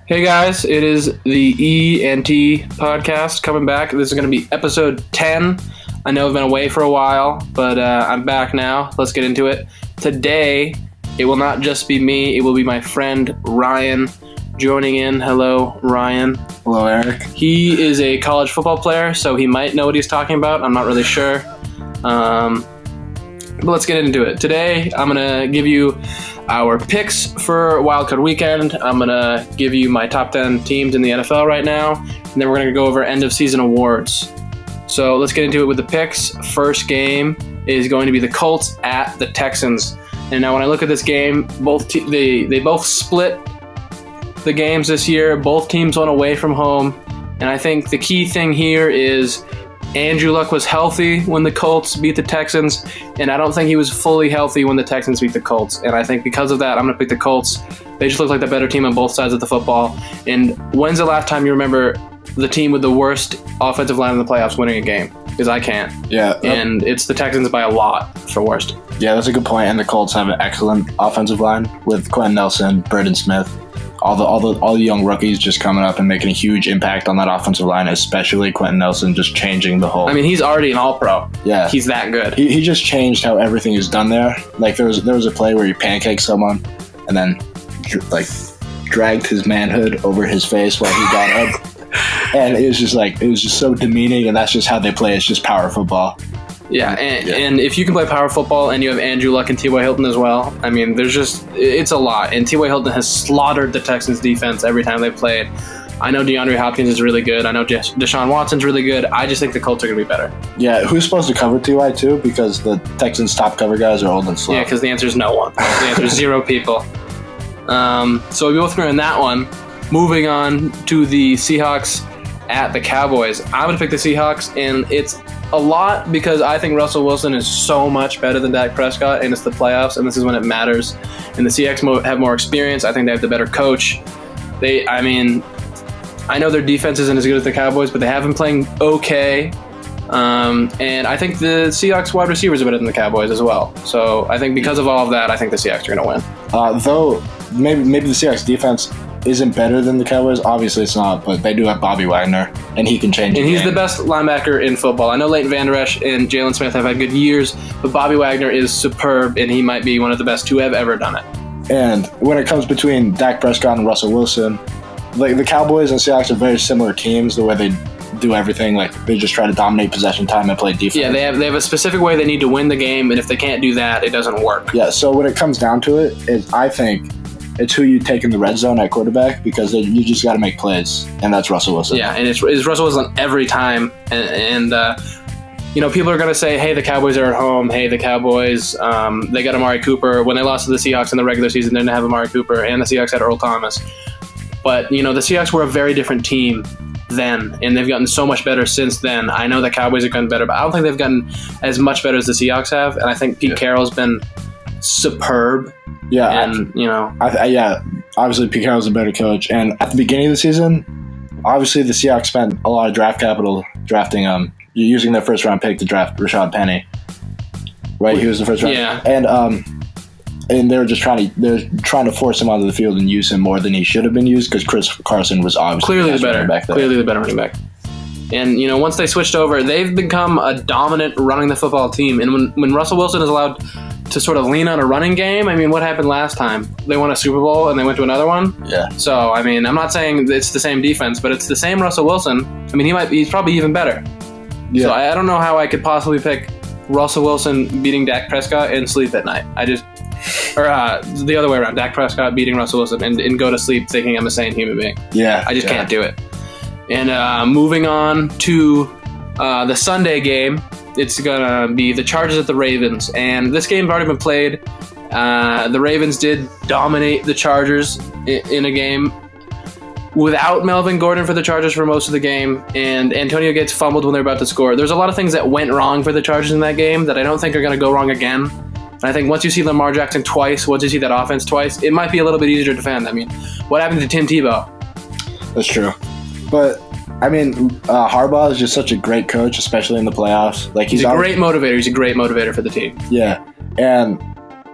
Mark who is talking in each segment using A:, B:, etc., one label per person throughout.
A: Hey guys, it is the E&T podcast coming back. This is going to be episode 10. I know I've been away for a while, but I'm back now. Let's get into it. Today, it will not just be me. It will be my friend Ryan joining in. Hello, Ryan.
B: Hello, Eric.
A: He is a college football player, so he might know what he's talking about. I'm not really sure. But let's get into it. Today, I'm going to give you our picks for wildcard weekend. I'm going to give you my top 10 teams in the NFL right now, and then we're going to go over end of season awards. So let's get into it with the picks. First game is going to be the Colts at the Texans. And now when I look at this game, they both split the games this year. Both teams went away from home. And I think the key thing here is Andrew Luck was healthy when the Colts beat the Texans, and I don't think he was fully healthy when the Texans beat the Colts. And I think because of that, I'm going to pick the Colts. They just look like the better team on both sides of the football. And when's the last time you remember the team with the worst offensive line in the playoffs winning a game? Because I can't.
B: Yeah.
A: And it's the Texans by a lot for worst.
B: Yeah, that's a good point. And the Colts have an excellent offensive line with Quentin Nelson, Braden Smith. All the young rookies just coming up and making a huge impact on that offensive line, especially Quentin Nelson just changing the whole.
A: I mean, he's already an all-pro.
B: Yeah.
A: He's that good.
B: He just changed how everything is done there. Like there was a play where he pancaked someone and then dragged his manhood over his face while he got up. And it was just so demeaning, and that's just how they play. It's just power football.
A: Yeah, and if you can play power football and you have Andrew Luck and T.Y. Hilton as well, I mean, it's a lot. And T.Y. Hilton has slaughtered the Texans defense every time they've played. I know DeAndre Hopkins is really good. I know Deshaun Watson's really good. I just think the Colts are going to be better.
B: Yeah, who's supposed to cover T.Y. too? Because the Texans' top cover guys are old and slow.
A: Yeah, because the answer is no one. The answer is 0 people. So we both agree on that one. Moving on to the Seahawks at the Cowboys. I'm going to pick the Seahawks, and it's a lot because I think Russell Wilson is so much better than Dak Prescott, and it's the playoffs, and this is when it matters. And the Seahawks have more experience. I think they have the better coach. I know their defense isn't as good as the Cowboys, but they have been playing okay. And I think the Seahawks wide receivers are better than the Cowboys as well. So I think because of all of that, I think the Seahawks are going to win.
B: Though maybe the Seahawks defense isn't better than the Cowboys. Obviously it's not, but they do have Bobby Wagner, and he can change.
A: And he's the best linebacker in football. I know Leighton Vander Esch and Jalen Smith have had good years, but Bobby Wagner is superb, and he might be one of the best to have ever done it.
B: And when it comes between Dak Prescott and Russell Wilson, like the Cowboys and Seahawks are very similar teams, the way they do everything. Like they just try to dominate possession time and play defense.
A: Yeah, they have a specific way they need to win the game, and if they can't do that, it doesn't work.
B: Yeah, so when it comes down to it, I think it's who you take in the red zone at quarterback, because you just got to make plays, and that's Russell Wilson.
A: Yeah, and it's Russell Wilson every time. And people are going to say, hey, the Cowboys are at home. Hey, the Cowboys, they got Amari Cooper. When they lost to the Seahawks in the regular season, they didn't have Amari Cooper, and the Seahawks had Earl Thomas. But, the Seahawks were a very different team then, and they've gotten so much better since then. I know the Cowboys have gotten better, but I don't think they've gotten as much better as the Seahawks have, and I think Pete Carroll's been superb.
B: Yeah,
A: and
B: obviously Pete Carroll's a better coach. And at the beginning of the season, obviously the Seahawks spent a lot of draft capital drafting using their first round pick to draft Rashad Penny. Right, he was the first round.
A: Yeah,
B: and they were just trying to force him onto the field and use him more than he should have been used, because Chris Carson was obviously
A: clearly the better running back. And once they switched over, they've become a dominant running the football team. And when Russell Wilson is allowed to sort of lean on a running game, what happened last time? They won a Super Bowl and they went to another one.
B: Yeah.
A: So I'm not saying it's the same defense, but it's the same Russell Wilson. He's probably even better. Yeah. So I don't know how I could possibly pick Russell Wilson beating Dak Prescott and sleep at night. The other way around, Dak Prescott beating Russell Wilson and go to sleep thinking I'm a sane human being.
B: Yeah.
A: I just can't do it. And moving on to the Sunday game, it's going to be the Chargers at the Ravens. And this game's already been played. The Ravens did dominate the Chargers in a game without Melvin Gordon for the Chargers for most of the game. And Antonio Gates fumbled when they were about to score. There's a lot of things that went wrong for the Chargers in that game that I don't think are going to go wrong again. And I think once you see Lamar Jackson twice, once you see that offense twice, it might be a little bit easier to defend. What happened to Tim Tebow?
B: That's true. But Harbaugh is just such a great coach, especially in the playoffs.
A: He's a great motivator. He's a great motivator for the team.
B: Yeah, and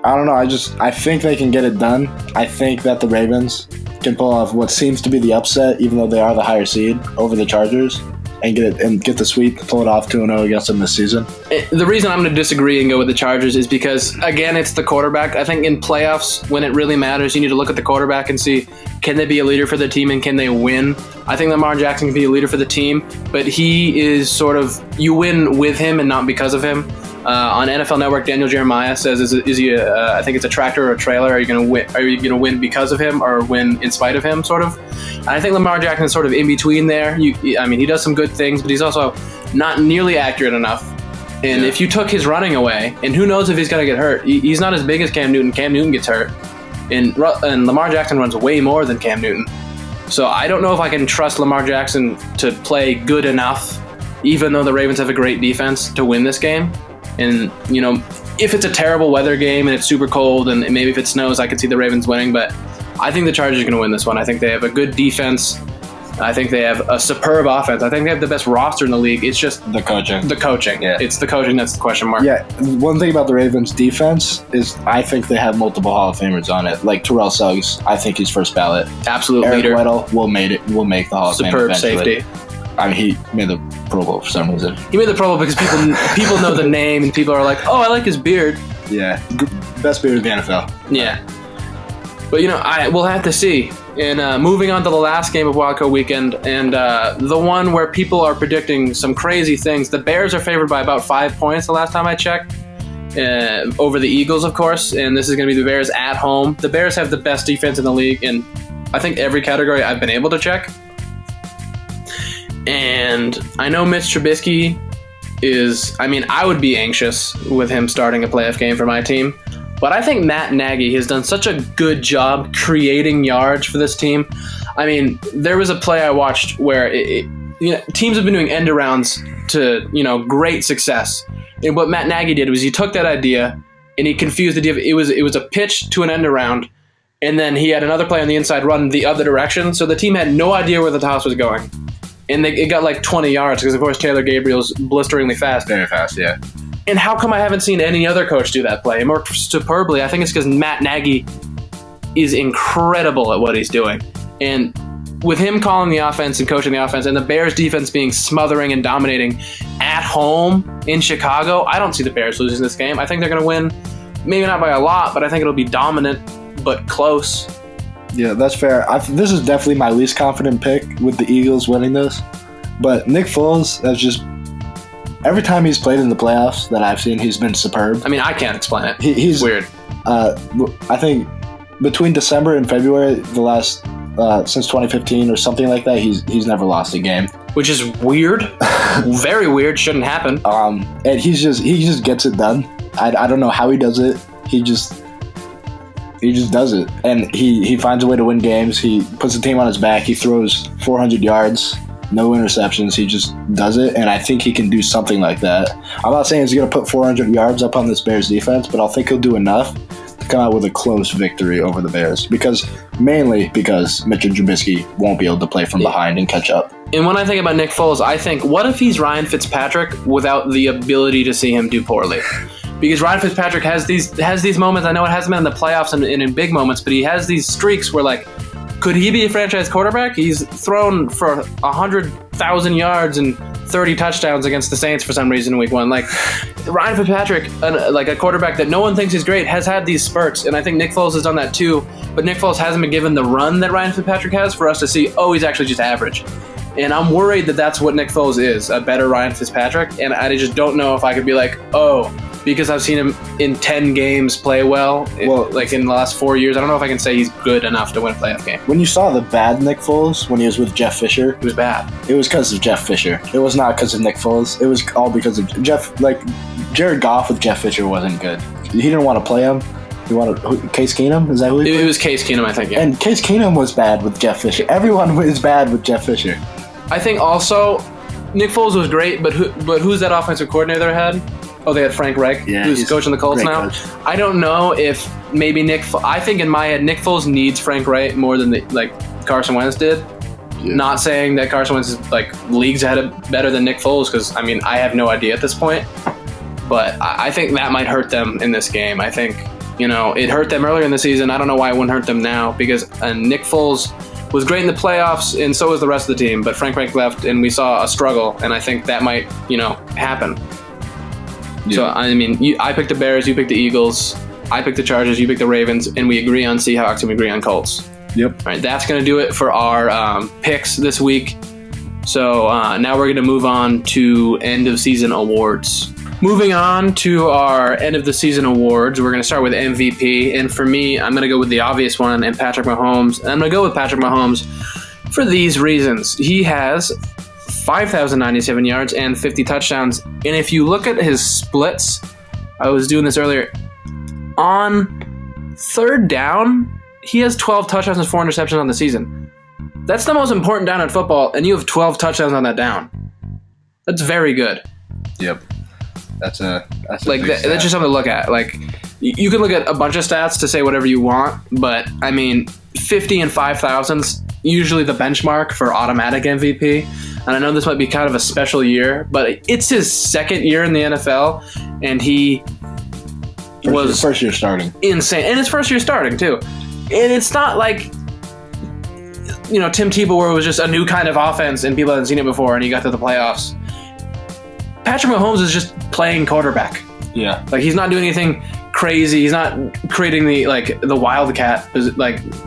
B: I don't know. I think they can get it done. I think that the Ravens can pull off what seems to be the upset, even though they are the higher seed, over the Chargers, and get the sweep, pull it off 2-0 against them this season.
A: The reason I'm going to disagree and go with the Chargers is because, again, it's the quarterback. I think in playoffs, when it really matters, you need to look at the quarterback and see, can they be a leader for the team and can they win? I think Lamar Jackson can be a leader for the team, but he is sort of, you win with him and not because of him. On NFL Network, Daniel Jeremiah says, "Is he? I think it's a tractor or a trailer. Are you going to win? Are you going to win because of him or win in spite of him?" Sort of. And I think Lamar Jackson is sort of in between there. I mean, he does some good things, but he's also not nearly accurate enough. And if you took his running away, and who knows if he's going to get hurt? He's not as big as Cam Newton. Cam Newton gets hurt, and Lamar Jackson runs way more than Cam Newton. So I don't know if I can trust Lamar Jackson to play good enough, even though the Ravens have a great defense, to win this game. And, you know, if it's a terrible weather game and it's super cold and maybe if it snows, I could see the Ravens winning. But I think the Chargers are going to win this one. I think they have a good defense. I think they have a superb offense. I think they have the best roster in the league. It's just
B: the coaching.
A: The coaching. Yeah. It's the coaching that's the question mark.
B: Yeah. One thing about the Ravens defense is I think they have multiple Hall of Famers on it. Like Terrell Suggs, I think he's first ballot.
A: Absolute
B: Eric
A: leader.
B: Weddle will make the Hall of Fame
A: Superb
B: eventually.
A: safety.
B: I mean, he made the Pro Bowl for some reason.
A: He made the Pro Bowl because people know the name and people are like, oh, I like his beard.
B: Yeah. Best beard in the NFL.
A: Yeah. But, you know, we'll have to see. And moving on to the last game of Wildcard Weekend, and the one where people are predicting some crazy things. The Bears are favored by about 5 points the last time I checked, over the Eagles, of course. And this is going to be the Bears at home. The Bears have the best defense in the league in, I think, every category I've been able to check. And I know Mitch Trubisky I would be anxious with him starting a playoff game for my team. But I think Matt Nagy has done such a good job creating yards for this team. I mean, there was a play I watched where teams have been doing end arounds to, great success. And what Matt Nagy did was he took that idea and he confused the idea. It was a pitch to an end around, and then he had another play on the inside run the other direction. So the team had no idea where the toss was going. And it got like 20 yards because, of course, Taylor Gabriel's blisteringly fast.
B: Very fast, yeah.
A: And how come I haven't seen any other coach do that play more superbly? I think it's because Matt Nagy is incredible at what he's doing. And with him calling the offense and coaching the offense and the Bears defense being smothering and dominating at home in Chicago, I don't see the Bears losing this game. I think they're going to win, maybe not by a lot, but I think it'll be dominant but close.
B: Yeah, that's fair. This is definitely my least confident pick with the Eagles winning this. But Nick Foles has just, every time he's played in the playoffs that I've seen, he's been superb.
A: I mean, I can't explain it.
B: He's
A: weird.
B: I think between December and February, the last since 2015 or something like that, he's never lost a game.
A: Which is weird. Very weird. Shouldn't happen.
B: And he just gets it done. I don't know how he does it. He just does it, and he finds a way to win games. He puts the team on his back. He throws 400 yards, no interceptions. He just does it, and I think he can do something like that. I'm not saying he's going to put 400 yards up on this Bears defense, but I think he'll do enough to come out with a close victory over the Bears, mainly because Mitch Trubisky won't be able to play from behind and catch up.
A: And when I think about Nick Foles, I think, what if he's Ryan Fitzpatrick without the ability to see him do poorly? Because Ryan Fitzpatrick has these moments. I know it hasn't been in the playoffs and in big moments, but he has these streaks where, like, could he be a franchise quarterback? He's thrown for 100,000 yards and 30 touchdowns against the Saints for some reason in week one. Like, Ryan Fitzpatrick, like a quarterback that no one thinks is great, has had these spurts, and I think Nick Foles has done that too, but Nick Foles hasn't been given the run that Ryan Fitzpatrick has for us to see, oh, he's actually just average. And I'm worried that that's what Nick Foles is, a better Ryan Fitzpatrick, and I just don't know if I could be like, oh, because I've seen him in 10 games play well, like in the last 4 years. I don't know if I can say he's good enough to win a playoff game.
B: When you saw the bad Nick Foles when he was with Jeff Fisher,
A: it was bad.
B: It was because of Jeff Fisher. It was not because of Nick Foles. It was all because of Jeff. Like, Jared Goff with Jeff Fisher wasn't good. He didn't want to play him. He wanted Case Keenum. Is that who he played?
A: It was Case Keenum, I think. Yeah.
B: And Case Keenum was bad with Jeff Fisher. Everyone is bad with Jeff Fisher.
A: I think also Nick Foles was great, but who's that offensive coordinator they had? Oh, they had Frank Reich, who's coaching the Colts now. Coach. I don't know if maybe I think in my head, Nick Foles needs Frank Reich more than Carson Wentz did. Yeah. Not saying that Carson Wentz is leagues ahead of better than Nick Foles, because I have no idea at this point. But I think that might hurt them in this game. I think It hurt them earlier in the season. I don't know why it wouldn't hurt them now, because Nick Foles was great in the playoffs, and so was the rest of the team. But Frank Reich left, and we saw a struggle, and I think that might, happen. Yeah. So, I picked the Bears, you picked the Eagles, I picked the Chargers, you picked the Ravens, and we agree on Seahawks, and we agree on Colts.
B: Yep.
A: All right, that's going to do it for our picks this week. So now we're going to move on to end-of-season awards. Moving on to our end-of-the-season awards, we're going to start with MVP. And for me, I'm going to go with the obvious one, and Patrick Mahomes. And I'm going to go with Patrick Mahomes for these reasons. He has 5,097 yards and 50 touchdowns. And if you look at his splits, I was doing this earlier, on third down, he has 12 touchdowns and 4 interceptions on the season. That's the most important down in football, and you have 12 touchdowns on that down. That's very good.
B: Yep. That's
A: that's just something to look at. Like, you can look at a bunch of stats to say whatever you want, but 50 and 5,000's usually the benchmark for automatic MVP. And I know this might be kind of a special year, but it's his second year in the NFL, and he was
B: first year starting.
A: Insane, and his first year starting too. And it's not like Tim Tebow, where it was just a new kind of offense and people hadn't seen it before, and he got to the playoffs. Patrick Mahomes is just playing quarterback.
B: Yeah.
A: Like, he's not doing anything crazy. He's not creating the wildcat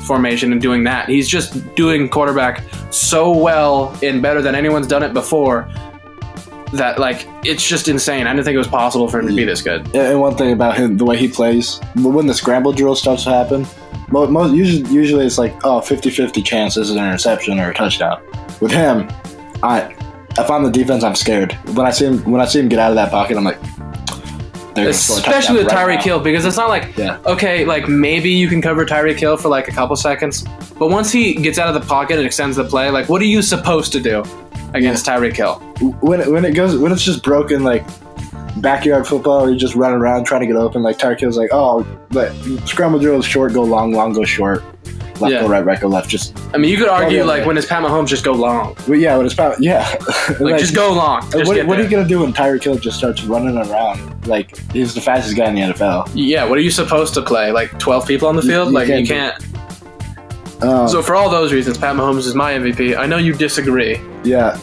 A: formation and doing that. He's just doing quarterback so well and better than anyone's done it before that, it's just insane. I didn't think it was possible for him to be this good.
B: Yeah, and one thing about him, the way he plays, when the scramble drill starts to happen, usually it's 50-50 chance this is an interception or a touchdown. With him, if I'm the defense, I'm scared. When I see him get out of that pocket, I'm like,
A: especially with Tyreek Hill, because it's not maybe you can cover Tyreek Hill for a couple seconds, but once he gets out of the pocket and extends the play, what are you supposed to do against Tyreek Hill?
B: When it's just broken backyard football, you're just running around trying to get open. Tyreek Hill's but scramble drill is short, go long, long go short, left go right, right go left. Just
A: you could argue when it's Pat Mahomes, just go long.
B: But yeah, when it's Pat,
A: just go long.
B: What are you gonna do when Tyreek Hill just starts running around? He's the fastest guy in the NFL.
A: Yeah, what are you supposed to play? 12 people on the field? You can't. So for all those reasons, Pat Mahomes is my MVP. I know you disagree.
B: Yeah,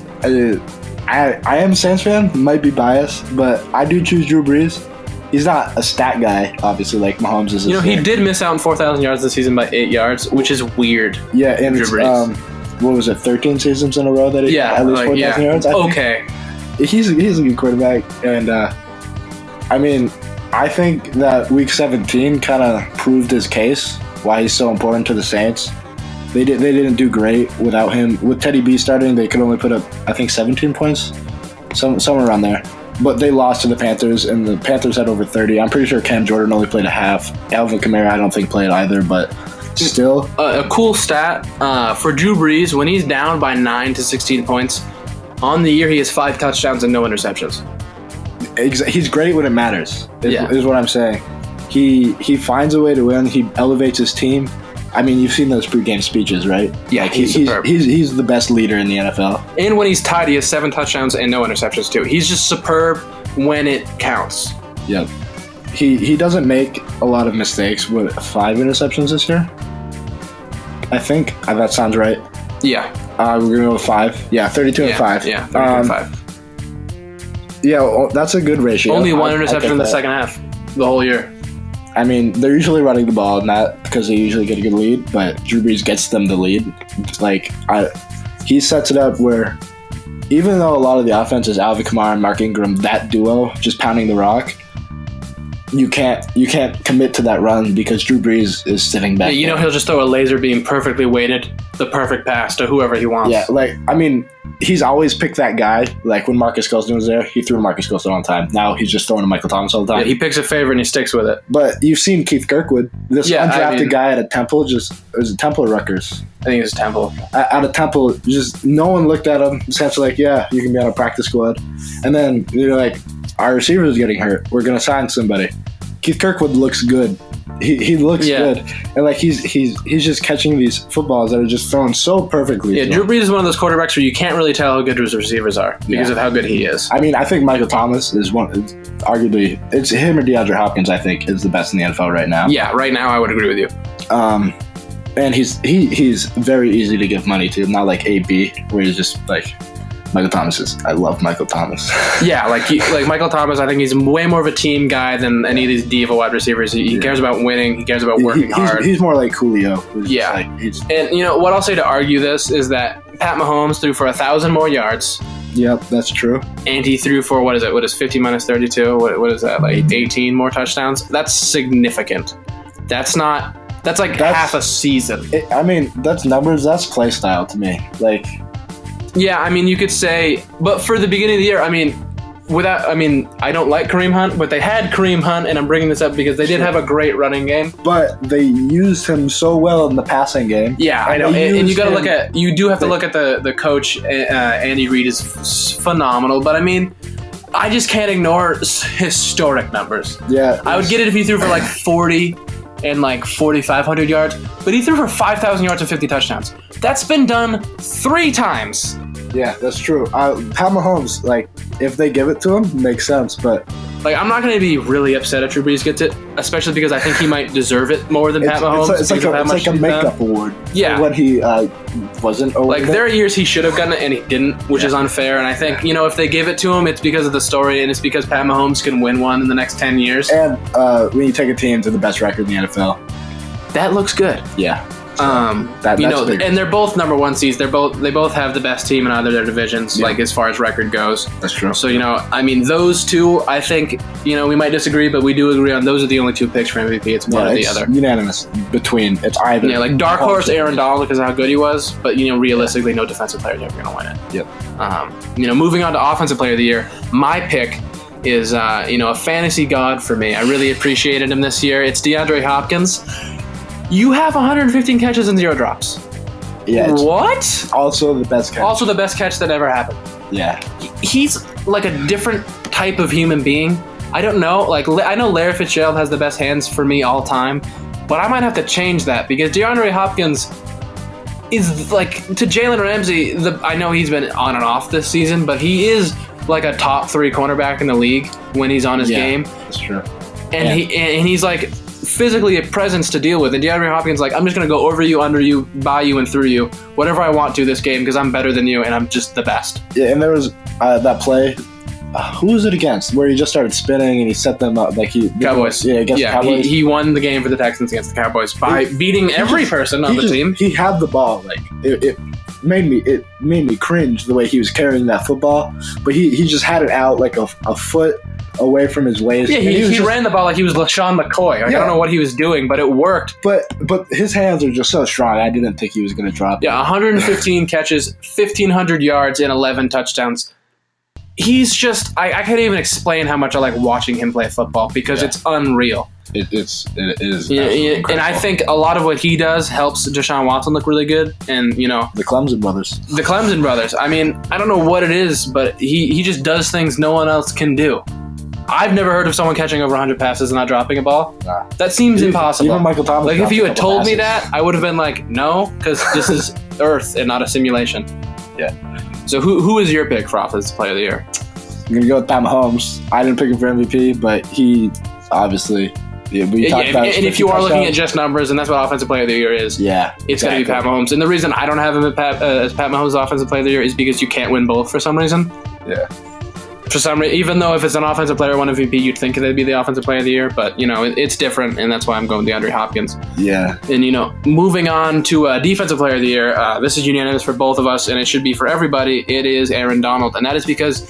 B: I am a Saints fan. Might be biased, but I do choose Drew Brees. He's not a stat guy, obviously, like Mahomes is.
A: He did miss out on 4,000 yards this season by 8 yards, which is weird.
B: Yeah, and Drew Brees. What was it, 13 seasons in a row that he at least 4,000 yards? He's a good quarterback, and I think that Week 17 kind of proved his case, why he's so important to the Saints. They didn't do great without him. With Teddy B starting, they could only put up, I think, 17 points, somewhere around there. But they lost to the Panthers, and the Panthers had over 30. I'm pretty sure Cam Jordan only played a half. Alvin Kamara, I don't think, played either, but still. A
A: cool stat for Drew Brees, when he's down by 9 to 16 points, on the year he has 5 touchdowns and no interceptions.
B: He's great when it matters, is what I'm saying. He finds a way to win. He elevates his team. You've seen those pregame speeches, right?
A: Yeah, he's superb.
B: He's the best leader in the NFL.
A: And when he's tied, he has 7 touchdowns and no interceptions, too. He's just superb when it counts.
B: Yep. He doesn't make a lot of mistakes with 5 interceptions this year. I think. That sounds right.
A: Yeah.
B: We're going to go with 5. Yeah, 32 and 5.
A: Yeah, 32 and 5.
B: Yeah, well, that's a good ratio.
A: Only 1 interception in the second half the whole year.
B: They're usually running the ball, not because they usually get a good lead, but Drew Brees gets them the lead. He sets it up where, even though a lot of the offense is Alvin Kamara and Mark Ingram, that duo just pounding the rock, you can't commit to that run because Drew Brees is sitting back.
A: Yeah, he'll just throw a laser beam perfectly weighted, the perfect pass to whoever he wants.
B: Yeah, he's always picked that guy. When Marcus Golston was there, he threw Marcus Golston all the time. Now he's just throwing to Michael Thomas all the time.
A: Yeah, he picks a favorite and he sticks with it.
B: But you've seen Keith Kirkwood, this undrafted guy at a Temple, was it Temple or Rutgers?
A: I think it was Temple.
B: Out of Temple, just no one looked at him. Essentially, you can be on a practice squad. And then they're like, our receiver is getting hurt. We're going to sign somebody. Keith Kirkwood looks good. He looks
A: Yeah.
B: good, and like he's just catching these footballs that are just thrown so perfectly.
A: Yeah, Drew Brees is one of those quarterbacks where you can't really tell how good his receivers are because of how good he is.
B: I mean, I think Michael Thomas is arguably it's him or DeAndre Hopkins. I think is the best in the NFL right now.
A: Yeah, right now I would agree with you.
B: And he's very easy to give money to, not like AB, where he's just like Michael Thomas is. I love Michael Thomas.
A: Yeah, like Michael Thomas, I think he's way more of a team guy than any of these diva wide receivers. He cares about winning. He cares about working hard.
B: He's more like Julio.
A: Yeah. And you know what I'll say to argue this is that Pat Mahomes threw for 1,000 more yards.
B: Yep, that's true.
A: And he threw for, what is 50 minus 32? What is that, like 18 more touchdowns? That's significant. That's like half a season.
B: I mean, that's numbers. That's play style to me. Like,
A: yeah, I mean, you could say, but for the beginning of the year, I don't like Kareem Hunt, but they had Kareem Hunt, and I'm bringing this up because they did have a great running game.
B: But they used him so well in the passing game.
A: Yeah, I know, and you got to you do have to look at the coach. Andy Reid is phenomenal, but I mean, I just can't ignore historic numbers.
B: Yeah,
A: I would get it if he threw for like 40 and like 4,500 yards, but he threw for 5,000 yards and 50 touchdowns. That's been done 3 times.
B: Yeah, that's true. Pat Mahomes, like, if they give it to him, makes sense, but...
A: Like, I'm not going to be really upset if Drew Brees gets it, especially because I think he might deserve it more than Pat Mahomes.
B: It's like a makeup award.
A: Yeah.
B: When he wasn't over.
A: Like, there are years he should have gotten it, and he didn't, which is unfair. And I think, if they give it to him, it's because of the story, and it's because Pat Mahomes can win one in the next 10 years.
B: And when you take a team to the best record in the NFL.
A: That looks good.
B: Yeah.
A: And they're both number 1 seeds. They both have the best team in either of their divisions, like as far as record goes.
B: That's true.
A: So those two, I think we might disagree, but we do agree on those are the only 2 picks for MVP. It's one or the other.
B: Unanimous between it's either.
A: Yeah, like dark horse Aaron Donald because of how good he was, but realistically, no defensive player is ever going to win it.
B: Yep.
A: Moving on to offensive player of the year, my pick is a fantasy god for me. I really appreciated him this year. It's DeAndre Hopkins. You have 115 catches and 0 drops.
B: Yeah.
A: What?
B: Also the best catch.
A: Also the best catch that ever happened.
B: Yeah.
A: He's like a different type of human being. I don't know. Like, I know Larry Fitzgerald has the best hands for me all time, but I might have to change that because DeAndre Hopkins is like, to Jalen Ramsey, I know he's been on and off this season, but he is like a top 3 cornerback in the league when he's on his game.
B: That's true.
A: And he's like physically a presence to deal with. And DeAndre Hopkins, like, I'm just going to go over you, under you, by you, and through you, whatever I want to this game because I'm better than you and I'm just the best.
B: Yeah, and there was that play. Who was it against? Where he just started spinning and he set them up like
A: Cowboys.
B: Yeah, against the Cowboys.
A: He won the game for the Texans against the Cowboys by beating every person on the team.
B: He had the ball. Like it made me cringe the way he was carrying that football. But he just had it out like a foot away from his waist.
A: Yeah, he ran the ball like he was LaShawn McCoy. I don't know what he was doing, but it worked.
B: But his hands are just so strong. I didn't think he was going to drop.
A: Yeah, 115 catches, 1,500 yards, and 11 touchdowns. He's just, I can't even explain how much I like watching him play football because it's unreal.
B: It is.
A: Yeah, and I think a lot of what he does helps Deshaun Watson look really good. And,
B: the Clemson brothers.
A: I mean, I don't know what it is, but he just does things no one else can do. I've never heard of someone catching over 100 passes and not dropping a ball. Nah. That seems impossible.
B: Even Michael Thomas.
A: Like, if you had told me that, I would have been like, no, because this is Earth and not a simulation.
B: Yeah.
A: So who is your pick for Offensive Player of the Year?
B: I'm going to go with Pat Mahomes. I didn't pick him for MVP, but he obviously... and
A: if you are looking at just numbers, and that's what Offensive Player of the Year is, it's going to be Pat Mahomes. And the reason I don't have him as Pat Mahomes Offensive Player of the Year is because you can't win both for some reason.
B: Yeah.
A: For some reason, even though if it's an offensive player won MVP, you'd think they'd be the Offensive Player of the Year, but it's different, and that's why I'm going DeAndre Hopkins.
B: Yeah.
A: And moving on to Defensive Player of the Year, this is unanimous for both of us, and it should be for everybody. It is Aaron Donald, and that is because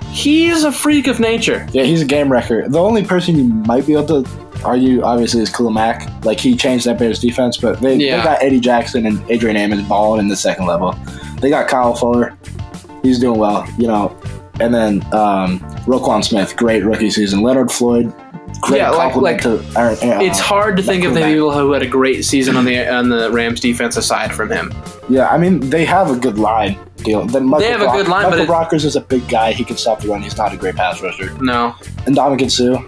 A: he's a freak of nature.
B: Yeah, he's a game wrecker. The only person you might be able to argue, obviously, is Khalil Mack. Like, he changed that Bears defense, but they got Eddie Jackson and Adrian Amos balling in the second level. They got Kyle Fuller. He's doing well, And then Roquan Smith, great rookie season. Leonard Floyd, great compliment to Aaron.
A: It's hard to think of the people who had a great season on the Rams defense aside from him.
B: Yeah, I mean, they have a good line. They have
A: a good line,
B: Michael Brockers is a big guy. He can stop the run. He's not a great pass rusher.
A: No.
B: And Ndamukong Suh.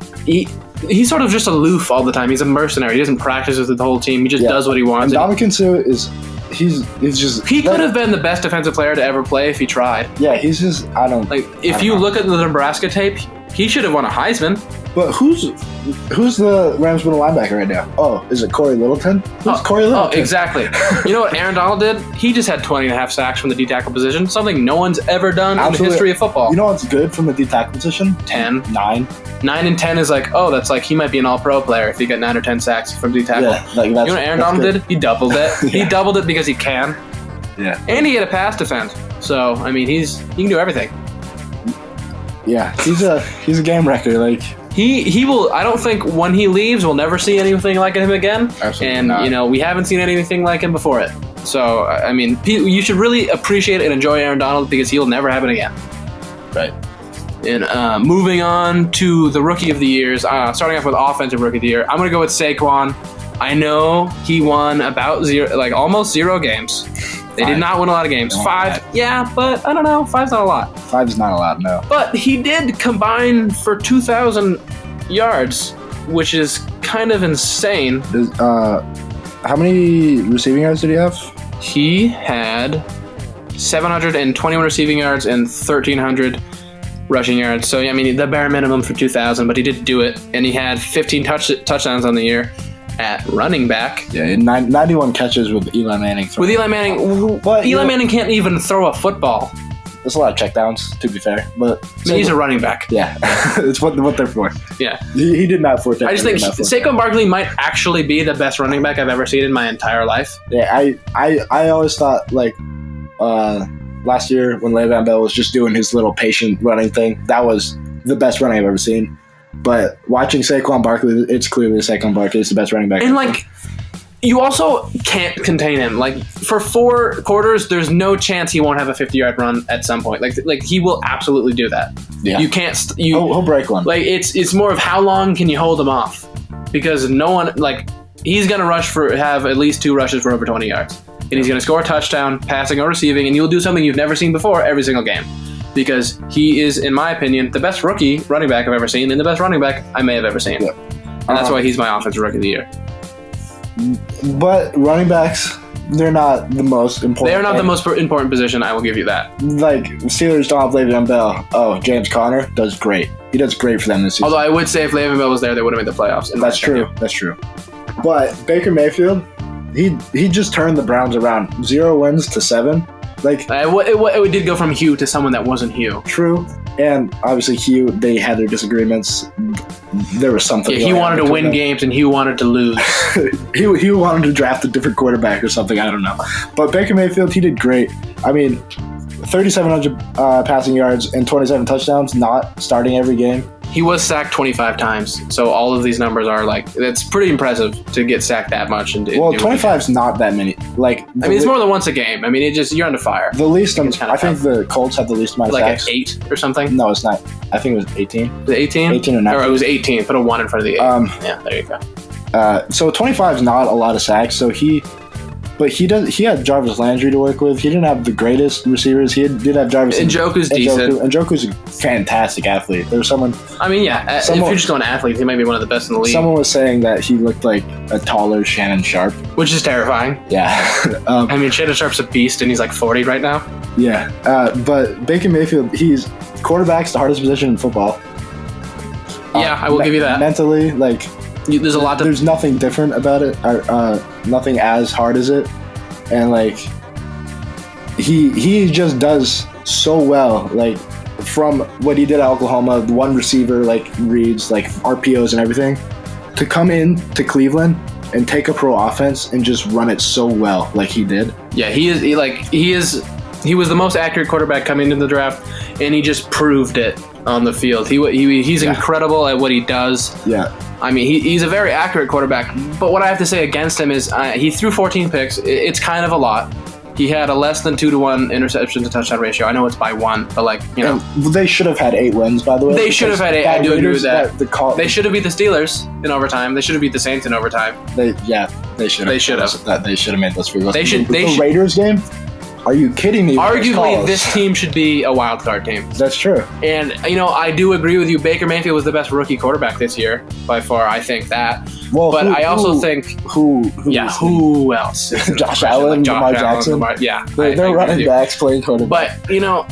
A: he's sort of just aloof all the time. He's a mercenary. He doesn't practice with the whole team. He just does what he wants.
B: And Ndamukong Suh is he's just
A: he could have been the best defensive player to ever play if he tried.
B: Yeah, he's just
A: if you look at the Nebraska tape, he should have won a Heisman.
B: But who's the Rams middle linebacker right now? Oh, is it Corey Littleton? Who's Corey Littleton?
A: Oh, exactly. You know what Aaron Donald did? He just had 20.5 sacks from the D-tackle position, something no one's ever done in the history of football.
B: You know what's good from the D-tackle position?
A: 10.
B: 9.
A: 9 and 10 is that's he might be an all-pro player if he got 9 or 10 sacks from D-tackle.
B: Yeah,
A: you know what Aaron Donald did? He doubled it. Yeah. He doubled it because he can.
B: Yeah.
A: And he had a pass defense. So, I mean, he can do everything.
B: Yeah, he's a game wrecker.
A: He will. I don't think when he leaves, we'll never see anything like him again.
B: Absolutely
A: and
B: not.
A: We haven't seen anything like him before it. So I mean, you should really appreciate and enjoy Aaron Donald because he'll never have it again.
B: Right.
A: And moving on to the rookie of the years, starting off with offensive rookie of the year, I'm gonna go with Saquon. I know he won about almost 0 games. They did not win a lot of games. 5, yeah, but I don't know. 5's not a lot.
B: 5's not a lot, no.
A: But he did combine for 2,000 yards, which is kind of insane.
B: How many receiving yards did he have?
A: He had 721 receiving yards and 1,300 rushing yards. So, I mean, the bare minimum for 2,000, but he did do it. And he had 15 touchdowns on the year at running back.
B: Yeah, 91 catches with Eli Manning.
A: With Eli Manning, but Eli Manning can't even throw a football.
B: There's a lot of checkdowns, to be fair, but
A: he's a running back.
B: Yeah, it's what they're for.
A: Yeah,
B: he did not foretell.
A: I just think Saquon Barkley might actually be the best running back I've ever seen in my entire life.
B: Yeah, I always thought last year when Le'Veon Bell was just doing his little patient running thing, that was the best running I've ever seen. But watching Saquon Barkley, it's clearly Saquon Barkley is the best running back.
A: And you also can't contain him. For 4 quarters, there's no chance he won't have a 50-yard run at some point. He will absolutely do that.
B: Yeah.
A: You can't.
B: He'll break one.
A: It's more of how long can you hold him off, because no one he's gonna have at least 2 rushes for over 20 yards, and he's gonna score a touchdown, passing or receiving, and you'll do something you've never seen before every single game. Because he is, in my opinion, the best rookie running back I've ever seen, and the best running back I may have ever seen. Yeah. And that's why he's my offensive rookie of the year.
B: But running backs, they're not the most important.
A: They are not the most important position, I will give you that.
B: Steelers don't have Le'Veon Bell. Oh, James Conner does great. He does great for them this season.
A: Although I would say if Le'Veon Bell was there, they would have made the playoffs.
B: That's true. That's true. But Baker Mayfield, he just turned the Browns around. 0 wins to 7.
A: It did go from Hugh to someone that wasn't Hugh.
B: True. And obviously Hugh, they had their disagreements. There was something.
A: Yeah, he wanted to win games and Hugh wanted to lose.
B: he wanted to draft a different quarterback or something. I don't know. But Baker Mayfield, he did great. I mean, 3,700 passing yards and 27 touchdowns, not starting every game.
A: He was sacked 25 times, so all of these numbers are that's pretty impressive to get sacked that much.
B: 25 is not that many.
A: It's more than once a game. I mean, you're under fire.
B: The least, I think the Colts had the least amount of sacks.
A: 8 or something?
B: No, it's not. I think it was 18.
A: Was it 18?
B: 18 or 19.
A: Or it was 18. Put a 1 in front of the 8. Yeah, there you go.
B: So 25 is not a lot of sacks, so he had Jarvis Landry to work with. He didn't have the greatest receivers. He did have Jarvis.
A: Njoku's decent.
B: Njoku's a fantastic athlete. There was someone.
A: I mean, yeah. If you're just going athletes, he might be one of the best in the league.
B: Someone was saying that he looked like a taller Shannon Sharp,
A: which is terrifying.
B: Yeah.
A: I mean, Shannon Sharp's a beast, and he's 40 right now.
B: Yeah. But Baker Mayfield, quarterback's the hardest position in football.
A: Yeah, I will give you that.
B: Mentally,
A: there's a lot.
B: There's nothing different about it. Nothing as hard as it, and he just does so well. From what he did at Oklahoma, one receiver reads RPOs and everything, to come in to Cleveland and take a pro offense and just run it so well he did. Yeah, he was the most accurate quarterback coming into the draft, and he just proved it on the field. He's incredible at what he does. Yeah.
A: I mean, he's a very accurate quarterback, but what I have to say against him is he threw 14 picks. It's kind of a lot. He had a less than 2-to-1 interception to touchdown ratio. I know it's by 1, but
B: they should have had 8 wins, by the way.
A: They should have had 8. I do agree with that. They should have beat the Steelers in overtime. They should have beat the Saints in overtime.
B: They should have.
A: They should have.
B: They should have made those free goals.
A: The
B: Raiders game. Are you kidding me?
A: Arguably, this team should be a wild card team.
B: That's true.
A: And, I do agree with you. Baker Mayfield was the best rookie quarterback this year, by far. I think that.
B: Well,
A: but I also think...
B: Who
A: else?
B: Josh Allen, Lamar Jackson. They're running backs playing quarterback.
A: But,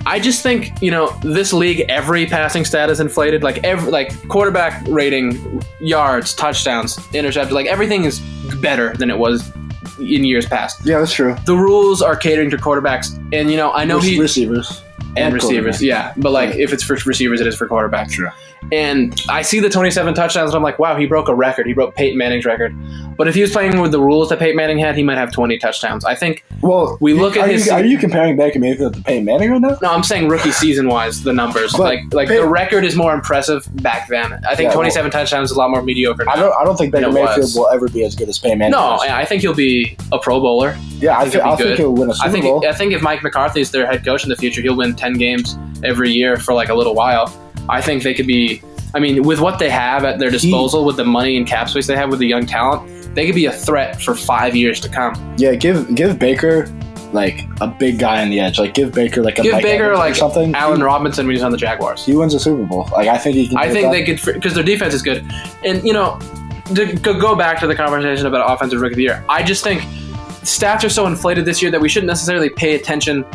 A: I just think, this league, every passing stat is inflated. Like quarterback rating, yards, touchdowns, interceptions, like everything is better than it was in years past.
B: Yeah, that's true.
A: The rules are catering to quarterbacks, and I know
B: receivers
A: and receivers, yeah. But if it's for receivers, it is for quarterbacks.
B: True.
A: And I see the 27 touchdowns, and I'm like, wow, he broke a record. He broke Peyton Manning's record. But if he was playing with the rules that Peyton Manning had, he might have 20 touchdowns. I think. Well, we look at his.
B: Are you comparing Baker Mayfield to Peyton Manning right now?
A: No, I'm saying rookie season wise, the numbers. The record is more impressive back then. I think 27 touchdowns is a lot more mediocre now.
B: I don't think Baker Mayfield will ever be as good as Peyton Manning.
A: No, I think he'll be a Pro Bowler.
B: Yeah, I think he'll win a Super Bowl.
A: I think if Mike McCarthy's their head coach in the future, he'll win 10 games every year for a little while. I think they could be. I mean, with what they have at their disposal, with the money and cap space they have with the young talent, they could be a threat for 5 years to come.
B: Yeah, give Baker a big guy on the edge. Give Baker something.
A: Allen Robinson when he's on the Jaguars.
B: He wins a Super Bowl. I think he can.
A: I think they could, because their defense is good. And to go back to the conversation about offensive rookie of the year, I just think stats are so inflated this year that we shouldn't necessarily pay attention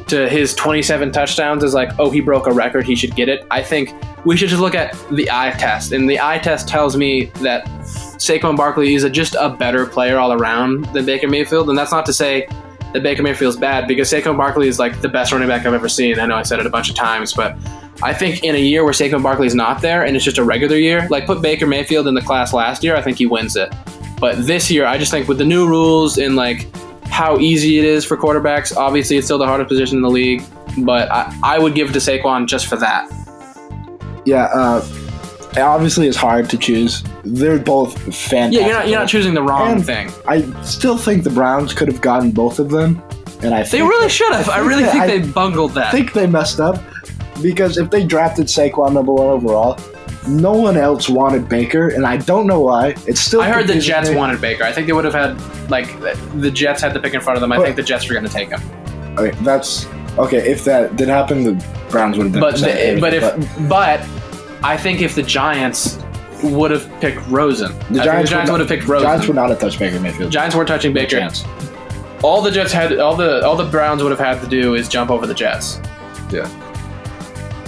A: to his 27 touchdowns as he broke a record, he should get it. I think we should just look at the eye test, and the eye test tells me that Saquon Barkley is just a better player all around than Baker Mayfield, and that's not to say that Baker Mayfield's bad, because Saquon Barkley is the best running back I've ever seen. I know I said it a bunch of times, but I think in a year where Saquon Barkley's not there and it's just a regular year, put Baker Mayfield in the class last year, I think he wins it. But this year, I just think with the new rules and how easy it is for quarterbacks, obviously it's still the hardest position in the league, but I would give it to Saquon just for that.
B: Yeah, obviously it's hard to choose. They're both fantastic.
A: Yeah, you're not choosing the wrong thing.
B: I still think the Browns could have gotten both of them, and they
A: really should have. I really think they bungled that.
B: I think they messed up, because if they drafted Saquon number 1 overall, no one else wanted Baker, and I don't know why. I heard
A: the Jets wanted Baker. I think they would have had the Jets had the pick in front of them. I think the Jets were going to take him.
B: Okay, that's okay. If that did happen, the Browns would have been.
A: But I think if the Giants would have picked Rosen, the Giants would have picked Rosen.
B: Giants would not have touched Baker Mayfield.
A: Giants weren't touching Baker. All the Jets had, all the Browns would have had to do is jump over the Jets.
B: Yeah.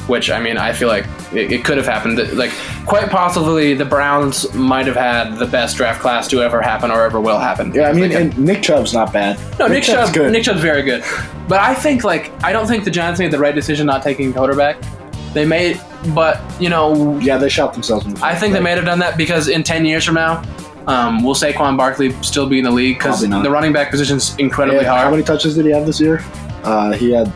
A: Which, I feel like it could have happened. Quite possibly, the Browns might have had the best draft class to ever happen or ever will happen.
B: Yeah, and Nick Chubb's not bad.
A: No, Nick Chubb's good. Nick Chubb's very good. But I think, I don't think the Giants made the right decision not taking quarterback. They made, but,
B: Yeah, they shot themselves in the foot.
A: I think they may have done that because in 10 years from now, will Saquon Barkley still be in the league? Because the running back position's incredibly hard.
B: How many touches did he have this year? He had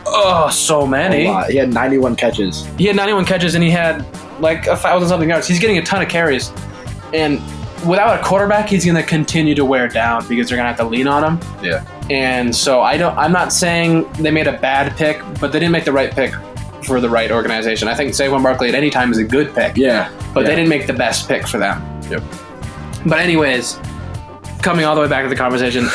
A: so many.
B: He had 91 catches.
A: He had 91 catches, and he had 1,000-something yards. He's getting a ton of carries, and without a quarterback, he's going to continue to wear down because they're going to have to lean on him.
B: Yeah.
A: And so I'm not saying they made a bad pick, but they didn't make the right pick for the right organization. I think Saquon Barkley at any time is a good pick.
B: Yeah.
A: But they didn't make the best pick for them.
B: Yep.
A: But anyways, coming all the way back to the conversation.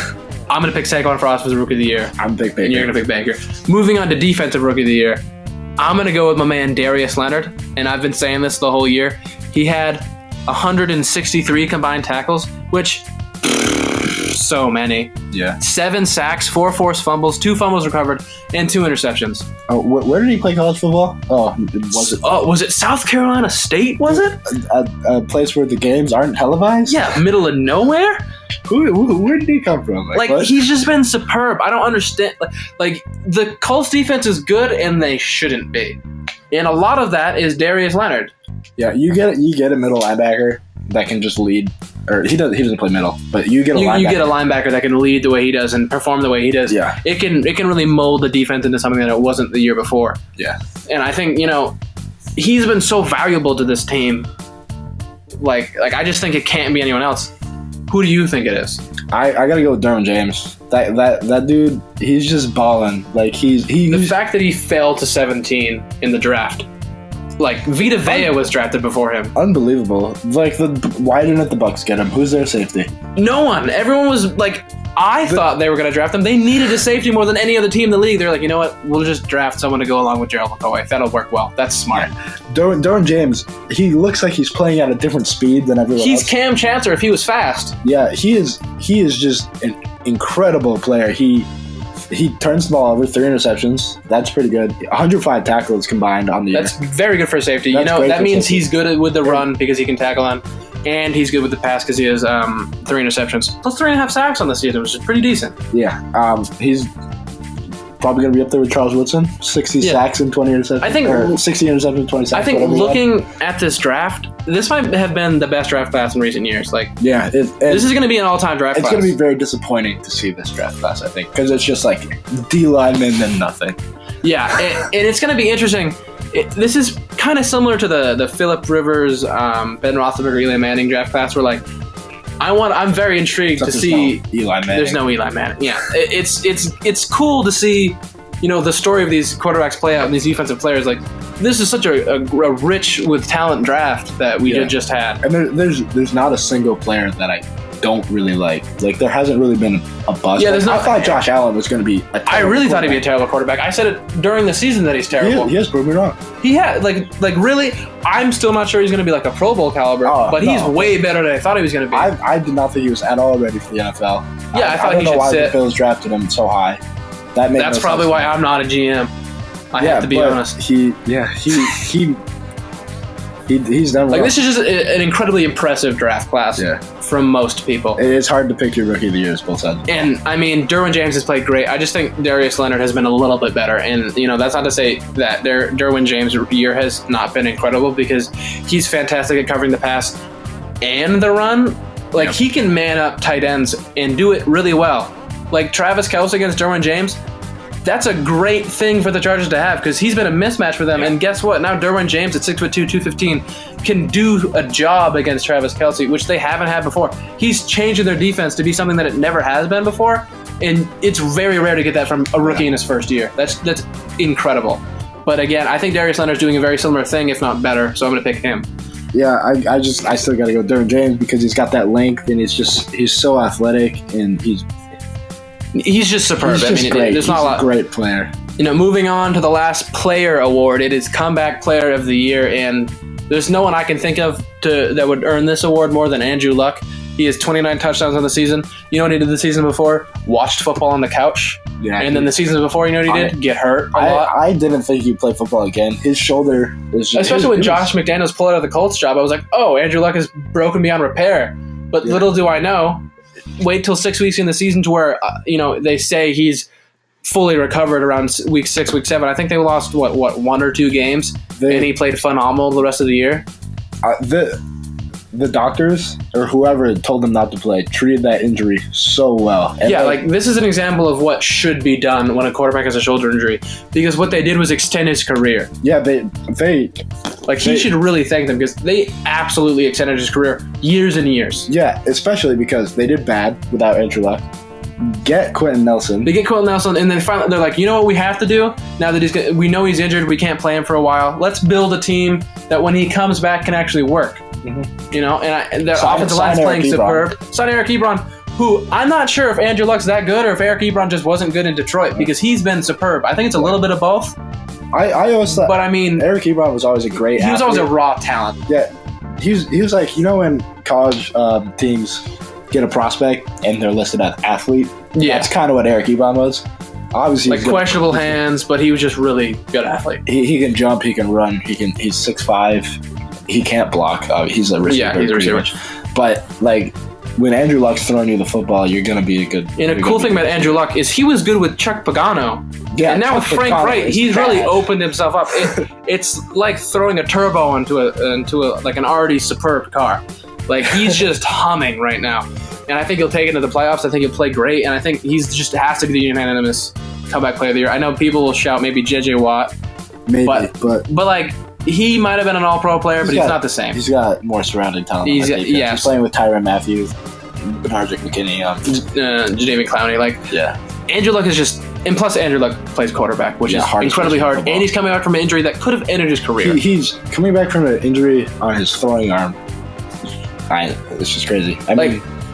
A: I'm going to pick Saquon for Offensive Rookie of the Year.
B: I'm going to pick Baker.
A: And you're going to pick Baker. Moving on to Defensive Rookie of the Year, I'm going to go with my man Darius Leonard. And I've been saying this the whole year. He had 163 combined tackles, which so many.
B: Yeah.
A: 7 sacks, 4 forced fumbles, 2 fumbles recovered, and 2 interceptions.
B: Oh, where did he play college football?
A: Was it South Carolina State, was it?
B: A place where the games aren't televised?
A: Yeah, middle of nowhere?
B: Where did he come from?
A: He's just been superb. I don't understand. The Colts defense is good, and they shouldn't be. And a lot of that is Darius Leonard.
B: Yeah, you get a middle linebacker that can just lead. Or he doesn't play middle, but you get a linebacker. You get a
A: linebacker that can lead the way he does and perform the way he does.
B: Yeah.
A: It can really mold the defense into something that it wasn't the year before.
B: Yeah.
A: And I think, he's been so valuable to this team. I just think it can't be anyone else. Who do you think it is?
B: I gotta go with Derwin James. That dude, he's just balling.
A: The fact that he fell to 17 in the draft. Vita Vea was drafted before him.
B: Unbelievable. Why didn't the Bucs get him? Who's their safety?
A: No one. Everyone was I thought they were going to draft him. They needed a safety more than any other team in the league. They're like, you know what? We'll just draft someone to go along with Gerald McCoy. That'll work well. That's smart.
B: Derwin James, he looks like he's playing at a different speed than everyone else.
A: He's Cam Chancellor if he was fast.
B: Yeah, he is just an incredible player. He turns the ball over, 3 interceptions. That's pretty good. 105 tackles combined on the year.
A: That's very good for a safety.
B: That's
A: that means he's good with the run because he can tackle on. And he's good with the pass because he has 3 interceptions. Plus 3.5 sacks on the season, which is pretty decent.
B: Yeah. He's probably going to be up there with Charles Woodson. 60 sacks and 20 interceptions.
A: I think,
B: 60 interceptions, 20 sacks.
A: I think looking at this draft, this might have been the best draft class in recent years. This is going to be an all-time draft class.
B: It's going to be very disappointing to see this draft class, I think, because it's just like D linemen and nothing.
A: Yeah, and it's going to be interesting. This is kind of similar to the Phillip Rivers, Ben Roethlisberger, Eli Manning draft class. Where I'm very intrigued to see.
B: No Eli Manning.
A: There's no Eli Manning. Yeah, it's cool to see, the story of these quarterbacks play out and these defensive players. Like, this is such a rich with talent draft that we did just had.
B: And there's not a single player that I don't really like. Like, there hasn't really been a bust.
A: Yeah,
B: I thought Josh Allen was going to be
A: I really thought he'd be a terrible quarterback. I said it during the season that he's terrible.
B: He has proved me wrong.
A: He had, really, I'm still not sure he's going to be like a Pro Bowl caliber, but he's way better than I thought he was going to be.
B: I did not think he was at all ready for the NFL.
A: Yeah, I thought he should sit. I don't know why
B: the Bills drafted him so high.
A: That's probably why I'm not a GM. I have to be honest.
B: He's done well.
A: This is just an incredibly impressive draft class from most people.
B: It's hard to pick your rookie of the year, both sides.
A: And, Derwin James has played great. I just think Darius Leonard has been a little bit better. And, that's not to say that Derwin James' year has not been incredible because he's fantastic at covering the pass and the run. He can man up tight ends and do it really well. Like Travis Kelce against Derwin James, that's a great thing for the Chargers to have because he's been a mismatch for them. Yeah. And guess what? Now Derwin James at 6'2", 215 can do a job against Travis Kelce, which they haven't had before. He's changing their defense to be something that it never has been before. And it's very rare to get that from a rookie in his first year. That's incredible. But again, I think Darius Leonard's doing a very similar thing, if not better. So I'm going to pick him.
B: Yeah, I still got to go Derwin James because he's got that length and he's so athletic and he's
A: just superb.
B: He's just great. There's not a lot. Great player.
A: Moving on to the last player award, it is Comeback Player of the Year, and there's no one I can think of that would earn this award more than Andrew Luck. He has 29 touchdowns on the season. You know what he did the season before? Watched football on the couch. Yeah. And then the seasons before, you know what he did? Get hurt a lot.
B: I didn't think he'd play football again. His shoulder is just...
A: Especially when Josh McDaniels pulled out of the Colts job, I was like, oh, Andrew Luck is broken beyond repair. But little do I know, wait till 6 weeks in the season to where, they say he's fully recovered around week 6, week 7. I think they lost, 1 or 2 games, and he played phenomenal the rest of the year.
B: The doctors or whoever told him not to play treated that injury so well. And
A: this is an example of what should be done when a quarterback has a shoulder injury, because what they did was extend his career.
B: Yeah, he
A: should really thank them because they absolutely extended his career years and years.
B: Yeah, especially because they did bad without Andrew Luck. Get Quentin Nelson.
A: They get Quentin Nelson, and then finally they're like, you know what we have to do? Now that we know he's injured, we can't play him for a while. Let's build a team that when he comes back can actually work. Mm-hmm. And their offensive line's playing superb. Sign Eric Ebron, who I'm not sure if Andrew Luck's that good or if Eric Ebron just wasn't good in Detroit because he's been superb. I think it's a little bit of both.
B: I always thought,
A: but
B: Eric Ebron was always a great athlete.
A: He was always a raw talent.
B: Yeah, he was like, when college teams get a prospect and they're listed as athlete. Yeah, that's kind of what Eric Ebron was. Obviously,
A: questionable hands, but he was just really good athlete.
B: He can jump, he can run, he's 6'5". He can't block. He's a receiver.
A: Yeah, he's a receiver.
B: But when Andrew Luck's throwing you the football, you're going to be a good.
A: And a cool thing about Andrew Luck is he was good with Chuck Pagano. Yeah, and now with Frank Wright, he's really opened himself up. It's like throwing a turbo into an already superb car. He's just humming right now. And I think he'll take it to the playoffs. I think he'll play great. And I think he's just has to be the unanimous comeback player of the year. I know people will shout maybe J.J. Watt.
B: Maybe,
A: but he might have been an all-pro player, but he's not the same.
B: He's got more surrounding talent. He's playing with Tyrann Mathieu, Bernard McKinney,
A: Jadeveon Clowney. Andrew Luck is just, and plus Andrew Luck plays quarterback, which is incredibly hard. And he's coming back from an injury that could have ended his career.
B: He's coming back from an injury on his throwing arm. It's just crazy.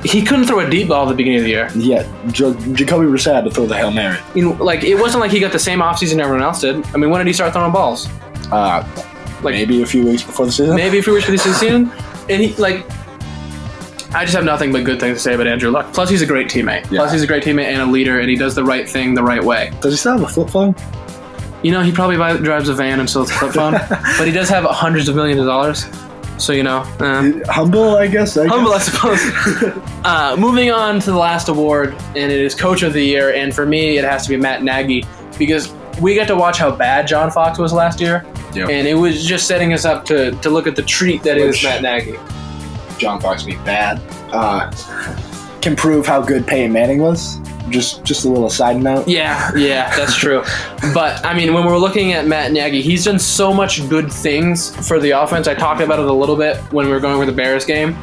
A: he couldn't throw a deep ball at the beginning of the year.
B: Yeah, Jacoby Brissett had to throw the Hail Mary.
A: Like, it wasn't like he got the same offseason everyone else did. I mean, when did he start throwing balls?
B: Maybe a few weeks before the season.
A: Maybe a few weeks before the season. And he, like, I just have nothing but good things to say about Andrew Luck. Plus, he's a great teammate.
B: Yeah.
A: Plus, he's a great teammate and a leader, and he does the right thing the right way.
B: Does he still have a flip phone?
A: You know, he probably drives a van and still has a flip phone, but he does have hundreds of millions of dollars. So, you know.
B: Humble, I guess.
A: Humble, I suppose. Moving on to the last award, and it is Coach of the Year, and for me, it has to be Matt Nagy, because we got to watch how bad John Fox was last year, and it was just setting us up to look at the treat that is Matt Nagy.
B: John Fox being bad can prove how good Peyton Manning was. Just a little side note.
A: Yeah, that's true. But, I mean, when we're looking at Matt Nagy, he's done so much good things for the offense. I talked about it a little bit when we were going over the Bears game.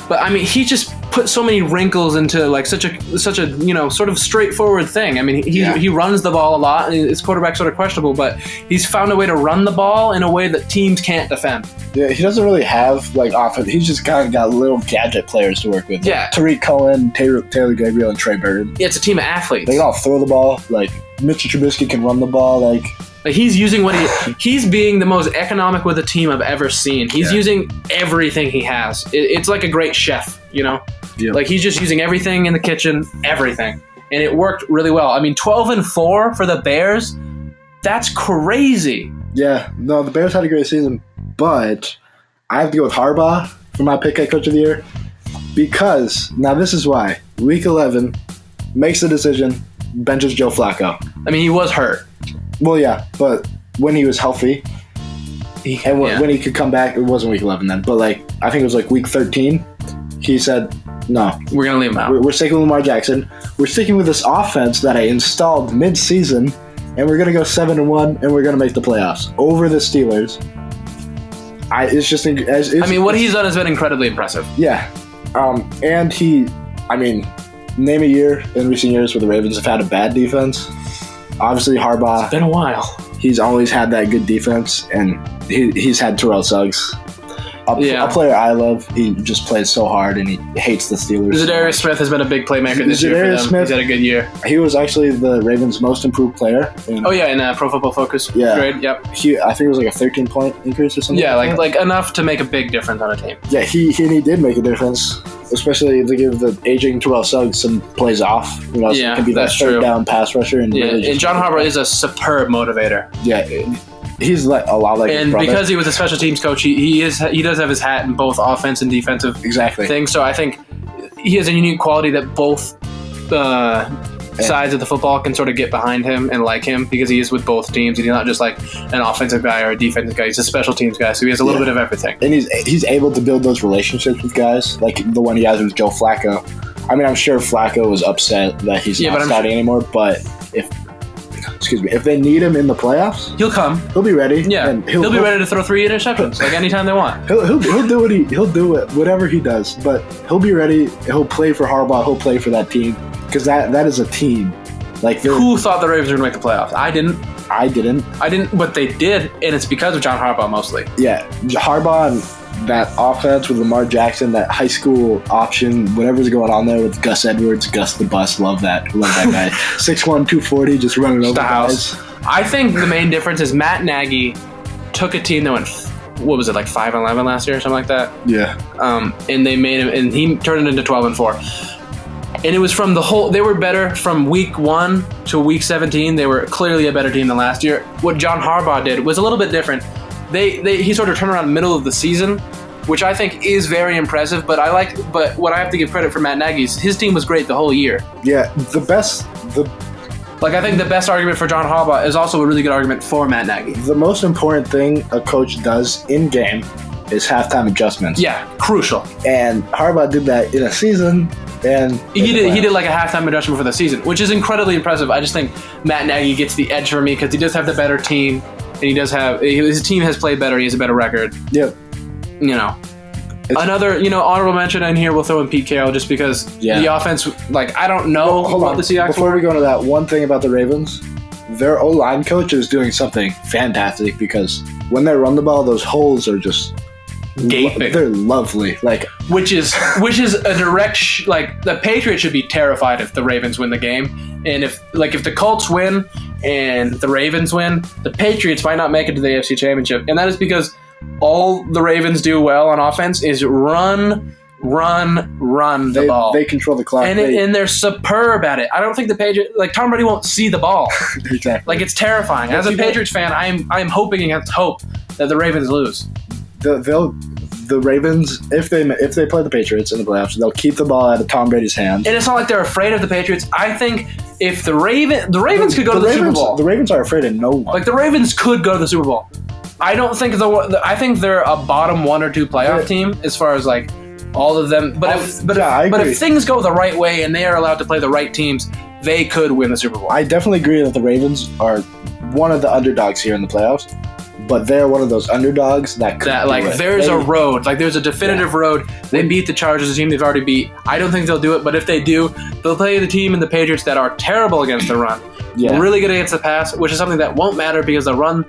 A: But, I mean, he just put so many wrinkles into, like, such a you know, sort of straightforward thing. I mean, he runs the ball a lot, and his quarterback's sort of questionable, but he's found a way to run the ball in a way that teams can't defend.
B: Yeah, he doesn't really have, like, offense. He's just kind of got little gadget players to work with.
A: Yeah.
B: Like Tariq Cohen, Taylor Gabriel, and Trey Burton.
A: Yeah, it's a team of athletes.
B: They can all throw the ball. Like, Mitchell Trubisky can run the ball. Like
A: he's using he's being the most economic with a team I've ever seen. He's using everything he has. It's like a great chef, you know?
B: Yeah.
A: Like, he's just using everything in the kitchen, everything. And it worked really well. I mean, 12-4 for the Bears, that's crazy.
B: Yeah, no, the Bears had a great season, but I have to go with Harbaugh for my pick at Coach of the Year, because, now this is why, Week 11, makes the decision, benches Joe Flacco.
A: I mean, he was hurt.
B: Well, yeah, but when he was healthy, when he could come back, it wasn't Week 11 then, but, like, I think it was, like, Week 13, he said, no.
A: We're going to leave him out.
B: We're sticking with Lamar Jackson. We're sticking with this offense that I installed mid-season, and we're going to go 7-1, and we're going to make the playoffs over the Steelers. I mean,
A: what he's done has been incredibly impressive.
B: Yeah. And name a year in recent years where the Ravens have had a bad defense. Obviously, Harbaugh.
A: It's been a while.
B: He's always had that good defense, and he's had Terrell Suggs. A player I love. He just plays so hard, and he hates the Steelers.
A: Zadarius Smith has been a big playmaker this year for them.
B: Smith,
A: he's had a good year.
B: He was actually the Ravens' most improved player.
A: In Pro Football Focus grade. Yep.
B: I think it was like a 13-point increase or something.
A: Yeah, like enough to make a big difference on a team.
B: Yeah, he did make a difference, especially to give the aging Terrell Suggs some plays off. You know, so can be that third down pass rusher. And
A: and John Harbaugh is a superb motivator.
B: Yeah. He's like a lot like his brother.
A: Because he was a special teams coach, he does have his hat in both offense and defensive things. So I think he has a unique quality that both sides of the football can sort of get behind him and like him, because he is with both teams. He's not just like an offensive guy or a defensive guy. He's a special teams guy, so he has a little bit of everything.
B: And he's able to build those relationships with guys, like the one he has with Joe Flacco. I mean, I'm sure Flacco was upset that he's not starting anymore, but if they need him in the playoffs,
A: he'll come.
B: He'll be ready.
A: Yeah, and he'll be ready to throw 3 interceptions like anytime they want.
B: He'll do whatever he does, but he'll be ready. He'll play for Harbaugh. He'll play for that team, because that is a team. Like,
A: who thought the Ravens were going to make the playoffs? I didn't, but they did, and it's because of John Harbaugh mostly.
B: Yeah, Harbaugh and that offense with Lamar Jackson, that high school option, whatever's going on there with Gus Edwards, Gus the Bus, love that guy. 6'1", 240, just running over guys.
A: I think the main difference is Matt Nagy took a team that went, what was it, like 5-11 last year or something like that?
B: Yeah.
A: And they made him, and he turned it into 12-4. And it was from they were better from week 1 to week 17. They were clearly a better team than last year. What John Harbaugh did was a little bit different. He sort of turned around middle of the season, which I think is very impressive. But what I have to give credit for Matt Nagy is his team was great the whole year.
B: Yeah, I
A: think the best argument for John Harbaugh is also a really good argument for Matt Nagy.
B: The most important thing a coach does in game is halftime adjustments.
A: Yeah, crucial.
B: And Harbaugh did that in a season. And
A: he did like a halftime adjustment for the season, which is incredibly impressive. I just think Matt Nagy gets the edge for me because he does have the better team, and his team has played better. He has a better record.
B: Yep.
A: You know, another honorable mention in here. We'll throw in Pete Carroll just because the offense. Like, I don't know about the Seahawks.
B: Before we go into that, one thing about the Ravens, their O-line coach is doing something fantastic, because when they run the ball, those holes are just
A: gaping.
B: They're lovely. Like,
A: which is a direct like the Patriots should be terrified if the Ravens win the game, and if the Colts win and the Ravens win, the Patriots might not make it to the AFC Championship, and that is because all the Ravens do well on offense is run the ball.
B: They control the clock,
A: and they're superb at it. I don't think the Patriots, like Tom Brady, won't see the ball.
B: Exactly.
A: Like, it's terrifying. As a Patriots fan, I'm hoping against hope that the Ravens lose.
B: The Ravens, if they play the Patriots in the playoffs, they'll keep the ball out of Tom Brady's hands.
A: And it's not like they're afraid of the Patriots. I think if the Ravens could go to the Super Bowl.
B: The Ravens are afraid of no one.
A: Like, the Ravens could go to the Super Bowl. I don't think I think they're a bottom 1 or 2 playoff team as far as like all of them. But if things go the right way and they are allowed to play the right teams, they could win the Super Bowl.
B: I definitely agree that the Ravens are one of the underdogs here in the playoffs. But they're one of those underdogs that
A: there's a road, like there's a definitive road. They beat the Chargers, a team they've already beat. I don't think they'll do it, but if they do, they'll play the team in the Patriots that are terrible against the run, really good against the pass, which is something that won't matter because they'll run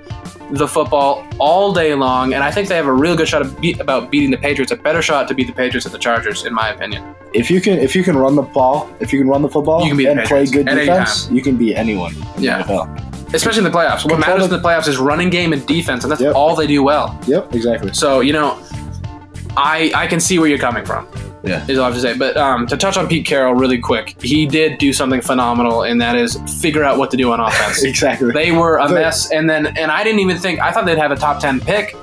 A: the football all day long. And I think they have a real good shot about beating the Patriots, a better shot to beat the Patriots than the Chargers, in my opinion.
B: If you can run the ball, football,
A: you can
B: and play good defense, you can beat anyone in the NFL.
A: Especially in the playoffs. What matters in the playoffs is running game and defense, and that's all they do well.
B: Yep, exactly.
A: So, I can see where you're coming from.
B: Yeah.
A: Is all I have to say. But to touch on Pete Carroll really quick, he did do something phenomenal, and that is figure out what to do on offense.
B: Exactly.
A: They were a mess, and I didn't even think – I thought they'd have a top 10 pick,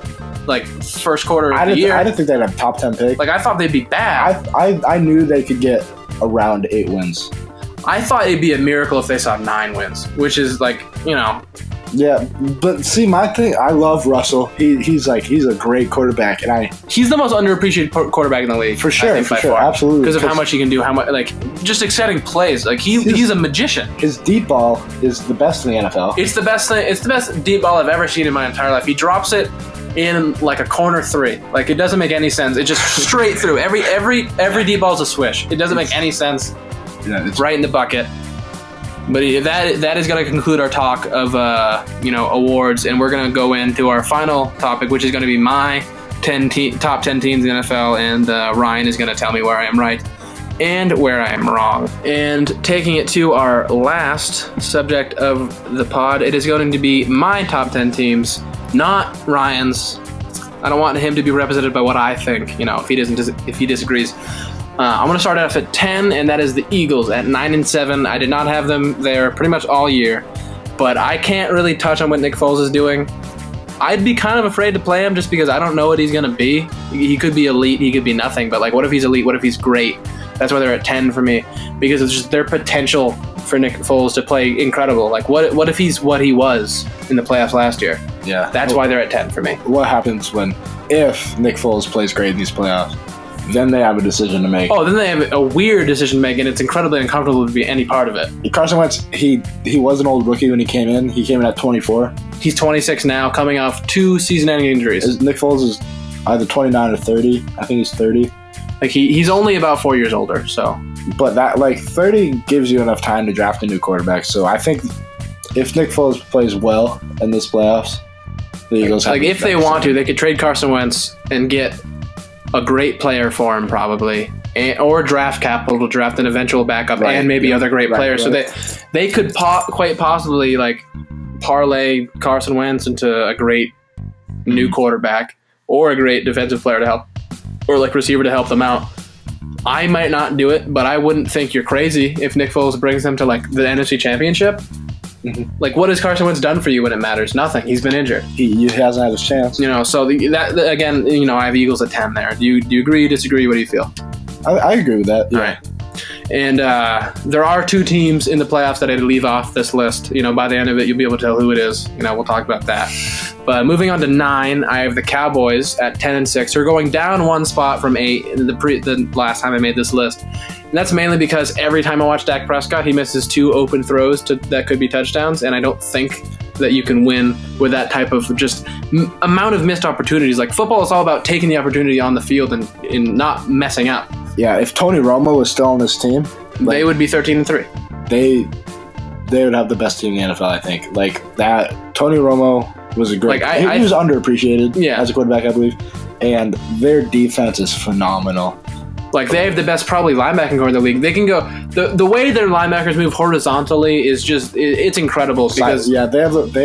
A: like, first quarter of the year.
B: I didn't think they'd have a top 10 pick.
A: Like, I thought they'd be bad.
B: I knew they could get around 8 wins.
A: I thought it'd be a miracle if they saw 9 wins, which is like,
B: Yeah, but see, my thing, I love Russell. He's a great quarterback, and
A: he's the most underappreciated quarterback in the league.
B: For sure,
A: far.
B: Absolutely.
A: Because of how much he can do, just exciting plays. Like he's a magician.
B: His deep ball is the best in the NFL.
A: It's the best thing. It's the best deep ball I've ever seen in my entire life. He drops it in like a corner 3. Like, it doesn't make any sense. It just straight through. Every deep ball is a swish. It doesn't make any sense. Yeah, it's right in the bucket. But that is going to conclude our talk of awards, and we're going to go into our final topic, which is going to be my top 10 teams in the NFL, and Ryan is going to tell me where I am right and where I am wrong. And taking it to our last subject of the pod, it is going to be my top 10 teams, not Ryan's. I don't want him to be represented by what I think. If he disagrees. I'm going to start off at 10, and that is the Eagles at 9-7. I did not have them there pretty much all year, but I can't really touch on what Nick Foles is doing. I'd be kind of afraid to play him just because I don't know what he's going to be. He could be elite, he could be nothing, but like, what if he's elite? What if he's great? That's why they're at 10 for me, because it's just their potential for Nick Foles to play incredible. Like, what if he's what he was in the playoffs last year?
B: Yeah.
A: That's why they're at 10 for me.
B: What happens if Nick Foles plays great in these playoffs? Then they have a decision to make.
A: Oh, then they have a weird decision to make, and it's incredibly uncomfortable to be any part of it.
B: Carson Wentz, he was an old rookie when he came in. He came in at 24.
A: He's 26 now, coming off 2 season-ending injuries.
B: Nick Foles is either 29 or 30. I think he's 30.
A: Like, he's only about 4 years older, so.
B: But that, 30 gives you enough time to draft a new quarterback. So I think if Nick Foles plays well in this playoffs, the Eagles have
A: if they want to, they could trade Carson Wentz and get a great player for him, probably, or draft capital to draft an eventual backup, and maybe other great players.
B: Right.
A: So they could quite possibly parlay Carson Wentz into a great new quarterback or a great defensive player to help, or receiver to help them out. I might not do it, but I wouldn't think you're crazy if Nick Foles brings them to the NFC Championship. Mm-hmm. What has Carson Wentz done for you when it matters? Nothing. He's been injured.
B: He hasn't had his chance.
A: So that again, I have the Eagles at 10 there. Do you agree, disagree? What do you feel?
B: I agree with that. Yeah.
A: All right. And there are 2 teams in the playoffs that I'd leave off this list. By the end of it, you'll be able to tell who it is. We'll talk about that. But moving on to 9, I have the Cowboys at 10-6. They're going down 1 spot from 8 the last time I made this list. And that's mainly because every time I watch Dak Prescott, he misses 2 open throws that could be touchdowns, and I don't think that you can win with that type of just amount of missed opportunities. Like, football is all about taking the opportunity on the field and not messing up.
B: Yeah, if Tony Romo was still on this team,
A: they would be 13-3.
B: They would have the best team in the NFL, I think. That Tony Romo was a great. He was underappreciated as a quarterback, I believe. and their defense is phenomenal.
A: Like, they have the best probably linebacking core in the league. They can go the way their linebackers move horizontally is just it's incredible because
B: they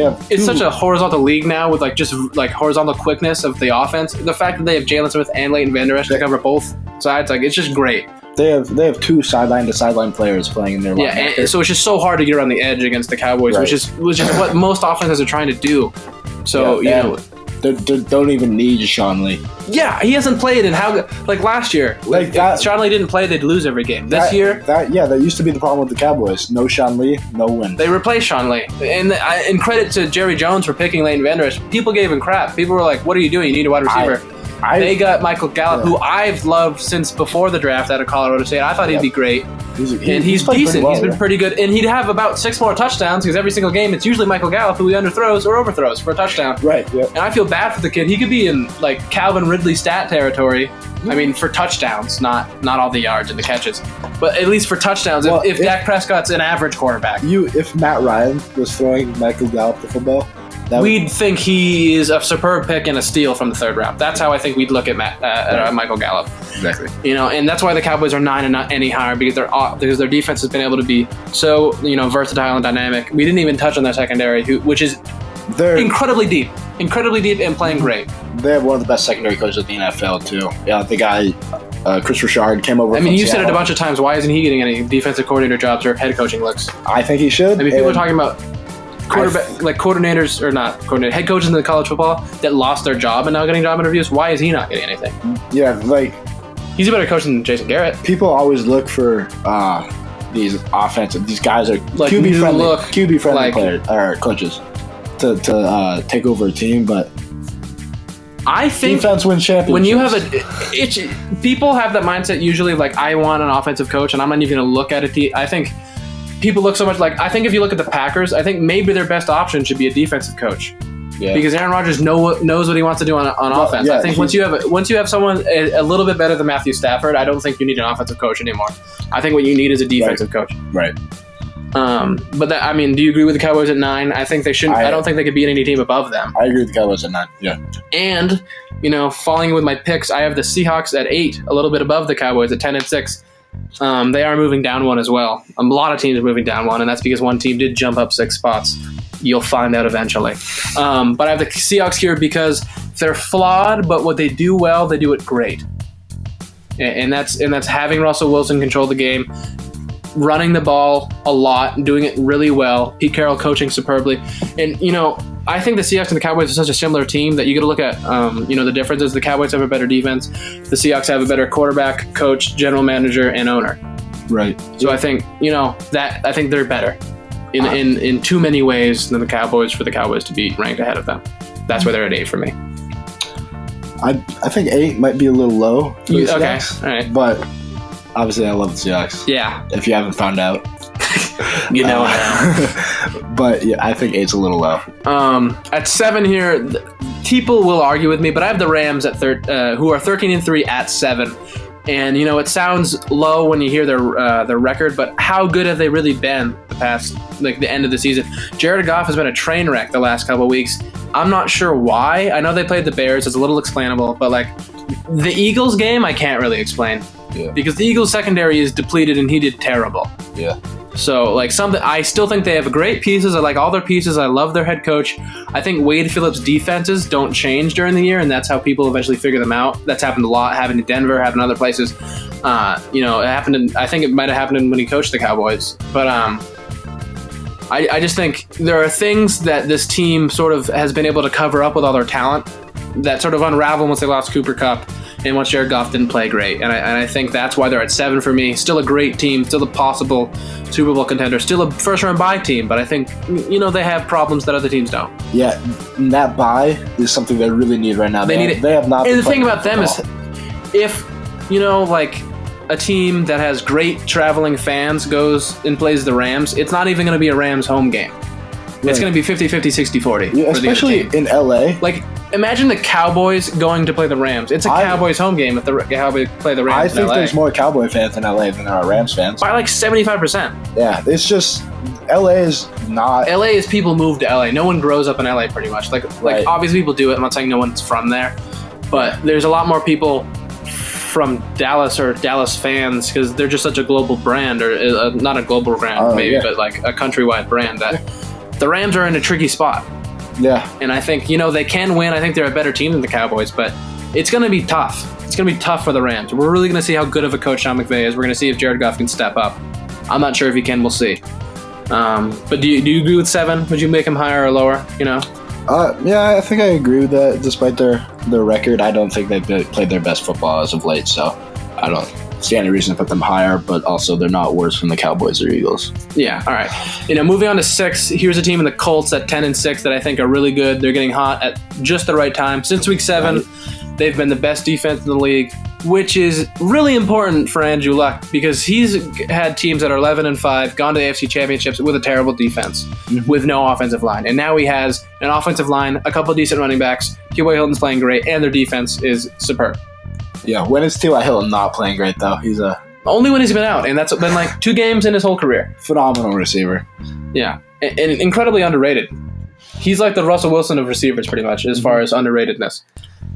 B: have
A: it's such a horizontal league now with just horizontal quickness of the offense. The fact that they have Jalen Smith and Leighton Vander Esch to cover both sides, it's just great.
B: They have 2 sideline to sideline players playing in their linebacker.
A: And so it's just so hard to get around the edge against the Cowboys,
B: right.
A: which is what most offenses are trying to do. So
B: they don't even need Sean Lee.
A: Yeah, he hasn't played in last year.
B: Like that,
A: if Sean Lee didn't play, they'd lose every game. This year,
B: that used to be the problem with the Cowboys. No Sean Lee, no win.
A: They replaced Sean Lee, and credit to Jerry Jones for picking Leighton Vander Esch. People gave him crap. People were like, "What are you doing? You need a wide receiver." They got Michael Gallup, who I've loved since before the draft out of Colorado State. I thought he'd be great. He's decent. Well, he's been pretty good. And he'd have about 6 more touchdowns because every single game it's usually Michael Gallup who he underthrows or overthrows for a touchdown.
B: Right, yeah.
A: And I feel bad for the kid. He could be in Calvin Ridley stat territory. I mean, for touchdowns, not all the yards and the catches. But at least for touchdowns, if Dak Prescott's an average quarterback.
B: If Matt Ryan was throwing Michael Gallup the football,
A: we'd think he is a superb pick and a steal from the 3rd round. That's how I think we'd look at Michael Gallup.
B: Exactly.
A: And that's why the Cowboys are 9 and not any higher because their defense has been able to be so versatile and dynamic. We didn't even touch on their secondary, which is incredibly deep and playing great.
B: They have one of the best secondary coaches in the NFL too. Yeah, the guy Chris Richard came over.
A: I mean, you said it a bunch of times. Why isn't he getting any defensive coordinator jobs or head coaching looks?
B: I think he should.
A: I mean, people are talking about coordinators or not coordinators, head coaches in the college football that lost their job and now getting job interviews. Why is he not getting anything?
B: Yeah,
A: he's a better coach than Jason Garrett.
B: People always look for these guys are QB friendly players or coaches to take over a team, but
A: I think
B: defense wins championships.
A: When you have people have that mindset usually. I want an offensive coach, and I'm not even going to look at it. I think. People look so much I think if you look at the Packers, I think maybe their best option should be a defensive coach. Yeah. Because Aaron Rodgers knows what he wants to do on offense. Yeah, I think once you have someone a little bit better than Matthew Stafford, I don't think you need an offensive coach anymore. I think what you need is a defensive coach.
B: Right.
A: But do you agree with the Cowboys at 9? I think they shouldn't. I don't think they could beat any team above them.
B: I agree with the Cowboys at 9. Yeah.
A: And falling with my picks, I have the Seahawks at 8, a little bit above the Cowboys at 10 and 6. They are moving down 1 as well. A lot of teams are moving down 1, and that's because one team did jump up 6 spots. You'll find out eventually. But I have the Seahawks here because they're flawed, but what they do well, they do it great. And that's having Russell Wilson control the game, running the ball a lot, doing it really well. Pete Carroll coaching superbly. And, I think the Seahawks and the Cowboys are such a similar team that you got to look at, the differences. The Cowboys have a better defense. The Seahawks have a better quarterback, coach, general manager, and owner.
B: Right.
A: So I think, I think they're better in too many ways than the Cowboys for the Cowboys to be ranked ahead of them. That's why they're at 8 for me.
B: I think 8 might be a little low for the
A: Seahawks. All right.
B: But obviously I love the Seahawks.
A: Yeah.
B: If you haven't found out.
A: Now.
B: But yeah, I think 8's a little low.
A: At 7 here, people will argue with me, but I have the Rams at who are 13-3 at 7. And it sounds low when you hear their record, but how good have they really been the past the end of the season? Jared Goff has been a train wreck the last couple of weeks. I'm not sure why. I know they played the Bears; it's a little explainable, but the Eagles game, I can't really explain. Yeah. Because the Eagles secondary is depleted and he did terrible.
B: Yeah.
A: So, I still think they have great pieces. I like all their pieces. I love their head coach. I think Wade Phillips' defenses don't change during the year, and that's how people eventually figure them out. That's happened a lot. Happened in Denver, happened in other places. It happened I think it might have happened when he coached the Cowboys. But I just think there are things that this team sort of has been able to cover up with all their talent that sort of unraveled once they lost Cooper Kupp and once Jared Goff didn't play great. And I think that's why they're at 7 for me. Still a great team, still a possible Super Bowl contender, still a first-round bye team, but I think, they have problems that other teams don't.
B: Yeah, and that bye is something they really need right now.
A: They need it.
B: They have not.
A: And the thing about them is, if, a team that has great traveling fans goes and plays the Rams, it's not even going to be a Rams home game. Right. It's going to be 50-50, 60-40.
B: Yeah, especially in LA.
A: Imagine the Cowboys going to play the Rams. It's a Cowboys home game if the Cowboys play the Rams.
B: I think there's more Cowboy fans in LA than there are Rams fans.
A: By 75%.
B: Yeah, it's just LA is not.
A: LA is people move to LA. No one grows up in LA pretty much.
B: Right.
A: Obviously people do it. I'm not saying no one's from there. But there's a lot more people from Dallas or Dallas fans because they're just such a global brand, or not a global brand but like a countrywide brand, that the Rams are in a tricky spot.
B: Yeah.
A: And I think, they can win. I think they're a better team than the Cowboys, but it's going to be tough. It's going to be tough for the Rams. We're really going to see how good of a coach Sean McVay is. We're going to see if Jared Goff can step up. I'm not sure if he can. We'll see. But do you agree with 7? Would you make him higher or lower?
B: Yeah, I think I agree with that. Despite their record, I don't think they've played their best football as of late, so I don't see any reason to put them higher, but also they're not worse than the Cowboys or Eagles.
A: Yeah, all right. Moving on to 6, here's a team in the Colts at 10-6 that I think are really good. They're getting hot at just the right time. Since week 7, they've been the best defense in the league, which is really important for Andrew Luck because he's had teams that are 11-5, gone to the AFC Championships with a terrible defense, with no offensive line. And now he has an offensive line, a couple of decent running backs. T.Y. Hilton's playing great, and their defense is superb.
B: Yeah, when is T.Y. Hilton not playing great, though? He's
A: only when he's been out, and that's been like 2 games in his whole career.
B: Phenomenal receiver.
A: Yeah, and incredibly underrated. He's like the Russell Wilson of receivers, pretty much, as far as underratedness.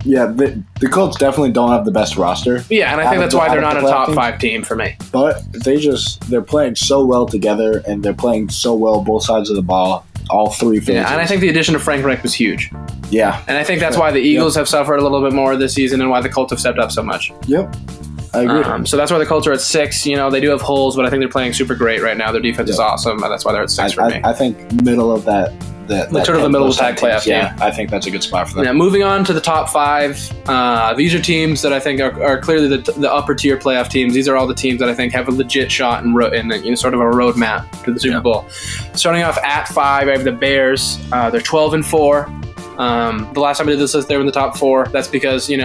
B: Yeah, the Colts definitely don't have the best roster.
A: Yeah, and I think that's why they're not a top 5 team for me.
B: But they're playing so well together, and they're playing so well both sides of the ball, all 3 phases.
A: Yeah, and I think the addition of Frank Reich was huge.
B: Yeah.
A: And I think that's why the Eagles have suffered a little bit more this season and why the Colts have stepped up so much.
B: Yep. I agree.
A: So that's why the Colts are at 6. They do have holes, but I think they're playing super great right now. Their defense is awesome, and that's why they're at 6 for me.
B: I think middle of that
A: sort of the middle of the pack playoff team.
B: Yeah, I think that's a good spot for them.
A: Now, moving on to the top 5, these are teams that I think are clearly the upper tier playoff teams. These are all the teams that I think have a legit shot in sort of a roadmap to the Super Bowl. Starting off at 5, I have the Bears. They're 12-4. The last time I did this list, they were in the top 4. That's because, you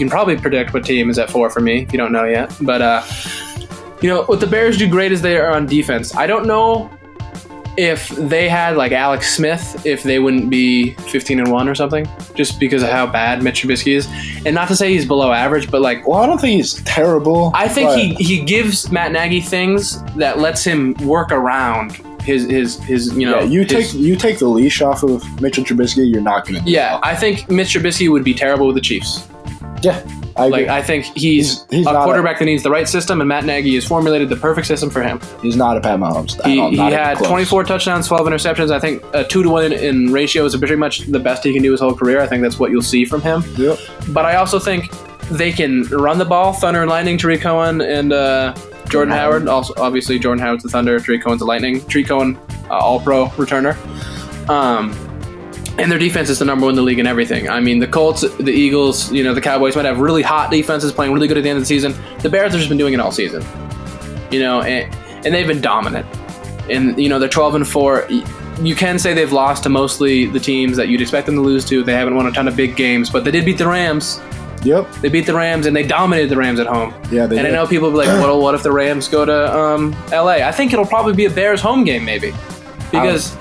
A: can probably predict what team is at 4 for me if you don't know yet. But, what the Bears do great is they are on defense. I don't know if they had like Alex Smith, if they wouldn't be 15-1 or something, just because of how bad Mitch Trubisky is. And not to say he's below average, but I
B: don't think he's terrible.
A: I think he gives Matt Nagy things that lets him work around his
B: you take the leash off of Mitchell Trubisky, you're not going to do well.
A: I think Mitch Trubisky would be terrible with the Chiefs.
B: Yeah.
A: I think he's a quarterback that needs the right system, and Matt Nagy has formulated the perfect system for him.
B: He's not a Pat Mahomes.
A: He had 24 touchdowns, 12 interceptions. I think a 2-to-1 in ratio is pretty much the best he can do his whole career. I think that's what you'll see from him.
B: Yep.
A: But I also think they can run the ball. Thunder and Lightning, Tariq Cohen and Jordan Howard. Also, obviously, Jordan Howard's the Thunder, Tariq Cohen's the Lightning. Tariq Cohen, All-Pro returner. And their defense is the number 1 in the league in everything. I mean, the Colts, the Eagles, the Cowboys might have really hot defenses playing really good at the end of the season. The Bears have just been doing it all season. And they've been dominant. And, they're 12-4. You can say they've lost to mostly the teams that you'd expect them to lose to. They haven't won a ton of big games, but they did beat the Rams.
B: Yep.
A: They beat the Rams, and they dominated the Rams at home.
B: Yeah, they did.
A: I know people will be like, well, what if the Rams go to L.A.? I think it'll probably be a Bears home game, maybe. Because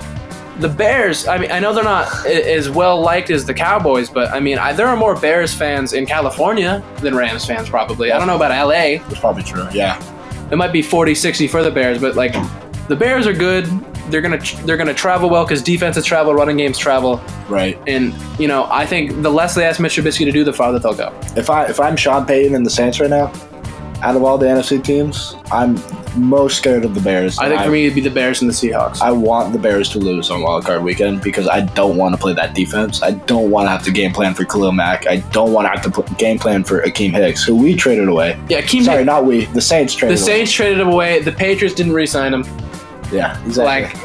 A: the Bears, I know they're not as well liked as the Cowboys, but there are more Bears fans in California than Rams fans probably. I don't know about LA.
B: That's probably true. Yeah.
A: It might be 40-60 for the Bears, but the Bears are good. They're gonna travel well because defenses travel, running games travel.
B: Right.
A: And I think the less they ask Mitch Trubisky to do, the farther they'll go.
B: If I'm Sean Payton and the Saints right now, out of all the NFC teams, I'm most scared of the Bears.
A: I think for me, it'd be the Bears and the Seahawks.
B: I want the Bears to lose on wildcard weekend because I don't want to play that defense. I don't want to have to game plan for Khalil Mack. I don't want to have to game plan for Akeem Hicks, who we traded away.
A: Yeah,
B: not we. The Saints traded
A: him away. The Saints traded him away. The Patriots didn't re-sign him.
B: Yeah, exactly.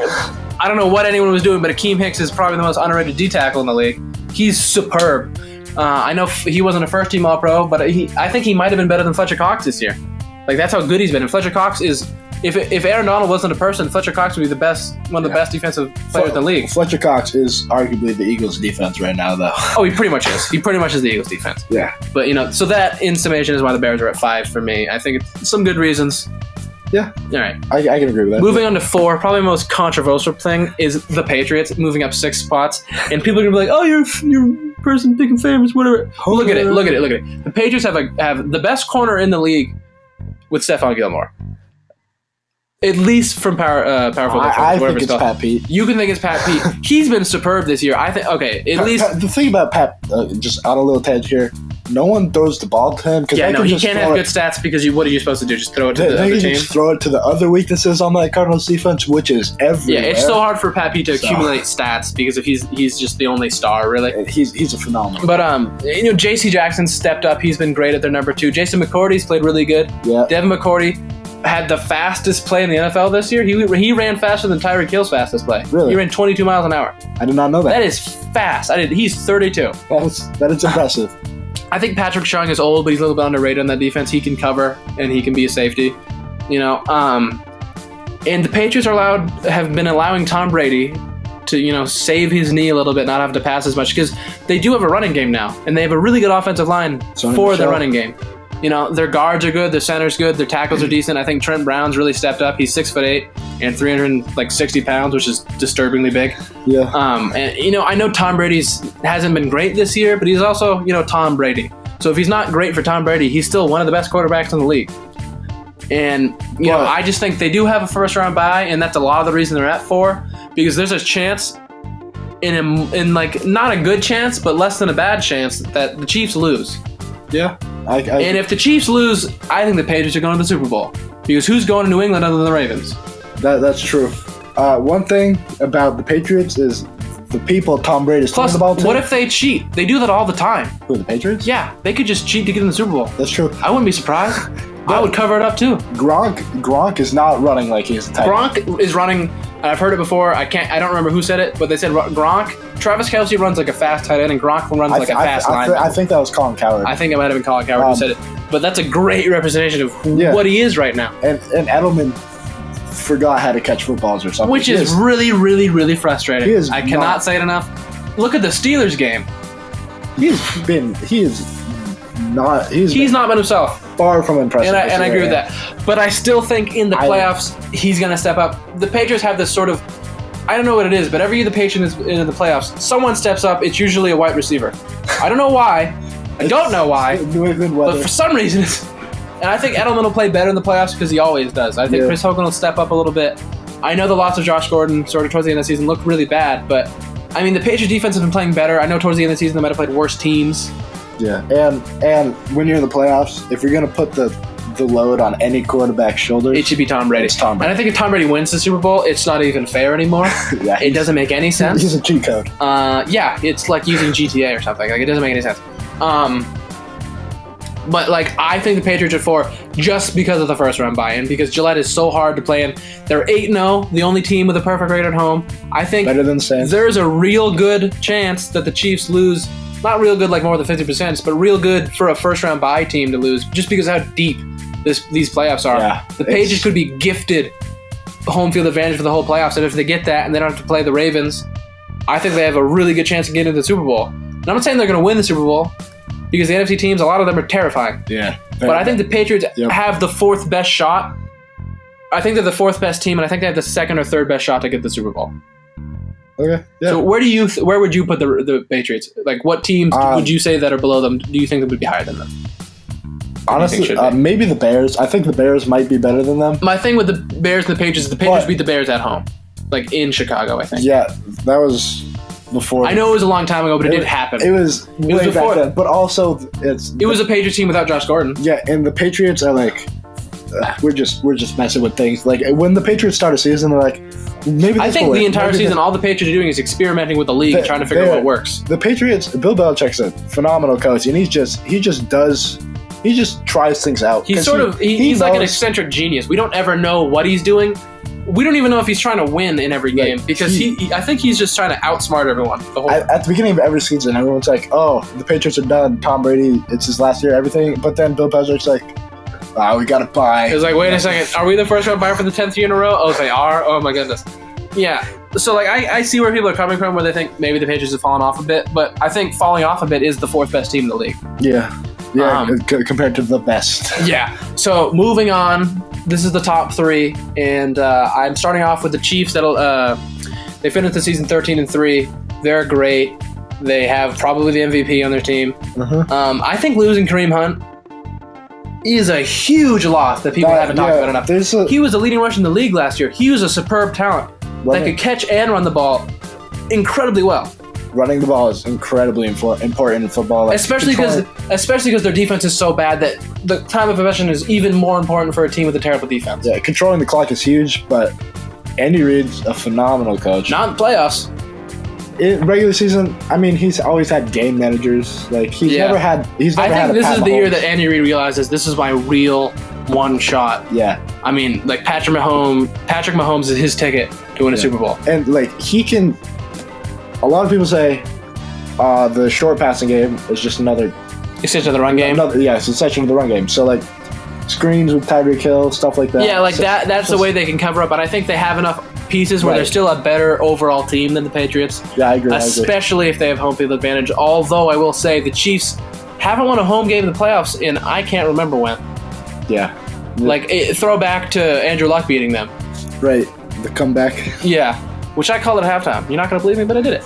A: I don't know what anyone was doing, but Akeem Hicks is probably the most underrated D-tackle in the league. He's superb. I know he wasn't a first-team All-Pro, but I think he might have been better than Fletcher Cox this year. That's how good he's been. And Fletcher Cox is, if Aaron Donald wasn't a person, Fletcher Cox would be one of the best defensive players in the league.
B: Fletcher Cox is arguably the Eagles' defense right now, though.
A: Oh, he pretty much is. He pretty much is the Eagles' defense.
B: Yeah.
A: But, so that, in summation, is why the Bears are at 5 for me. I think it's some good reasons.
B: Yeah.
A: All right.
B: I can agree with that.
A: Moving on to 4, probably the most controversial thing is the Patriots moving up 6 spots. And people are going to be like, oh, you're person picking favorites, whatever. Look at it. The Patriots have the best corner in the league with Stephon Gilmore. At least from Power Football.
B: I think it's Pat Pete.
A: You can think it's Pat Pete. He's been superb this year. I think. Okay, at least
B: the thing about Pat, just on a little tangent here, no one throws the ball to him.
A: Yeah, no, he can't have good stats because what are you supposed to do? Just throw it to the other team?
B: Just throw it to the other weaknesses on that Cardinals defense, which is everywhere.
A: Yeah, it's so hard for Pat Pete to accumulate stats because if he's just the only star, really.
B: He's a phenomenal.
A: But J.C. Jackson stepped up. He's been great at their number 2. Jason McCourty's played really good.
B: Yeah.
A: Devin McCourty had the fastest play in the NFL this year. He ran faster than Tyreek Hill's fastest play.
B: Really?
A: He ran 22 miles an hour.
B: I did not know that.
A: That is fast. He's 32.
B: That is impressive.
A: I think Patrick Chung is old, but he's a little bit underrated on that defense. He can cover, and he can be a safety. And the Patriots have been allowing Tom Brady to, save his knee a little bit, not have to pass as much, because they do have a running game now, and they have a really good offensive line for the running game. Their guards are good, their center's good, their tackles are decent. I think Trent Brown's really stepped up. He's 6'8" and 360 pounds, which is disturbingly big.
B: Yeah.
A: I know Tom hasn't been great this year, but he's also, Tom Brady. So if he's not great for Tom Brady, he's still one of the best quarterbacks in the league. And, I just think they do have a first-round bye, and that's a lot of the reason they're at 4, because there's a chance, in not a good chance, but less than a bad chance, that the Chiefs lose.
B: Yeah.
A: And if the Chiefs lose, I think the Patriots are going to the Super Bowl. Because who's going to New England other than the Ravens?
B: That's true. One thing about the Patriots is the people Tom Brady's throwing the ball to.
A: What if they cheat? They do that all the time.
B: Who, the Patriots?
A: Yeah, they could just cheat to get in the Super Bowl.
B: That's true.
A: I wouldn't be surprised. I would cover it up too.
B: Gronk is not running like he's a tight end.
A: Gronk is running. I've heard it before. I don't remember who said it, but they said Travis Kelce runs like a fast tight end, and Gronk runs like a fast lineman.
B: I think that was Colin Cowherd.
A: I think it might have been Colin Cowherd who said it. But that's a great representation of what he is right now.
B: And Edelman forgot how to catch footballs or something.
A: Which is really, really, really frustrating. I cannot say it enough. Look at the Steelers game. He's not been himself.
B: Far from impressive.
A: And I agree with that. But I still think in the playoffs, he's going to step up. The Patriots have this sort of, I don't know what it is, but every year the Patriots in the playoffs, someone steps up. It's usually a wide receiver. I don't know why. I don't know why. But for some reason, and I think Edelman will play better in the playoffs because he always does. I think Chris Hogan will step up a little bit. I know the loss of Josh Gordon sort of towards the end of the season looked really bad, but I mean, the Patriots defense has been playing better. I know towards the end of the season they might have played worse teams.
B: Yeah, and when you're in the playoffs, if you're going to put the load on any quarterback's shoulders,
A: it should be Tom Brady.
B: It's Tom Brady.
A: And I think if Tom Brady wins the Super Bowl, it's not even fair anymore. It doesn't make any sense.
B: He's a cheat code.
A: Yeah, it's like using GTA or something. Like, it doesn't make any sense. But I think the Patriots are 4 just because of the first round buy-in, because Gillette is so hard to play in. They're 8-0, the only team with a perfect record at home. I think
B: better than the Saints.
A: There's a real good chance that the Chiefs lose. Not real good, like more than 50%, but real good for a first round bye team to lose, just because of how deep these playoffs are.
B: Yeah,
A: the Patriots could be gifted home field advantage for the whole playoffs, and if they get that and they don't have to play the Ravens, I think they have a really good chance of getting into the Super Bowl. And I'm not saying they're going to win the Super Bowl, because the NFC teams, a lot of them are terrifying.
B: Yeah.
A: But I think the Patriots have the 4th best shot. I think they're the 4th best team, and I think they have the 2nd or 3rd best shot to get the Super Bowl.
B: Okay. Yeah.
A: So where would you put the Patriots? Like, what teams would you say that are below them? Do you think that would be higher than them?
B: Honestly, maybe the Bears. I think the Bears might be better than them.
A: My thing with the Bears and the Patriots is the Patriots beat the Bears at home, like in Chicago, I think.
B: Yeah, that was before.
A: I know it was a long time ago, but it did happen.
B: It was way before then. But also, it was
A: a Patriots team without Josh Gordon.
B: Yeah, and the Patriots are like, we're just messing with things. Like when the Patriots start a season, they're like, maybe.
A: I think the entire season, all the Patriots are doing is experimenting with the league, and trying to figure out what works.
B: The Patriots, Bill Belichick's a phenomenal coach, and he just tries things out.
A: He's like an eccentric genius. We don't ever know what he's doing. We don't even know if he's trying to win in every game, because I think he's just trying to outsmart everyone.
B: At the beginning of every season, everyone's like, "Oh, the Patriots are done. Tom Brady, it's his last year, everything." But then Bill Belichick's like, we got to buy.
A: It's like, wait a second, are we the first round buyer for the 10th year in a row? Oh, they are? Oh my goodness. Yeah. So I see where people are coming from, where they think maybe the Patriots have fallen off a bit, but I think falling off a bit is the 4th best team in the league.
B: Yeah. Compared to the best.
A: Yeah. So moving on, this is the top 3, and I'm starting off with the Chiefs. They finished the season 13-3. They're great. They have probably the MVP on their team.
B: Uh-huh.
A: I think losing Kareem Hunt is a huge loss that people haven't talked about enough. He was the leading rusher in the league last year. He was a superb talent that could catch and run the ball incredibly well.
B: Running the ball is incredibly important in football. Like,
A: especially because their defense is so bad that the time of possession is even more important for a team with a terrible defense.
B: Yeah, controlling the clock is huge, but Andy Reid's a phenomenal coach.
A: Not in playoffs.
B: In regular season, I mean, he's always had game managers. Like he's never had. I think
A: this is the year that Andy Reid realizes this is my real one shot.
B: Yeah.
A: I mean, like Patrick Mahomes is his ticket to win a Super Bowl,
B: and like he can. A lot of people say the short passing game is just another
A: extension of the run game.
B: It's an extension of the run game. So like screens with Tyreek Hill, stuff like that.
A: Yeah, like that's the way they can cover up. But I think they have enough pieces where they're still a better overall team than the Patriots.
B: Yeah, I agree.
A: Especially if they have home field advantage. Although I will say the Chiefs haven't won a home game in the playoffs in I can't remember when.
B: Yeah.
A: Like throwback to Andrew Luck beating them.
B: Right. The comeback.
A: Yeah. Which I called it at halftime. You're not going to believe me, but I did it.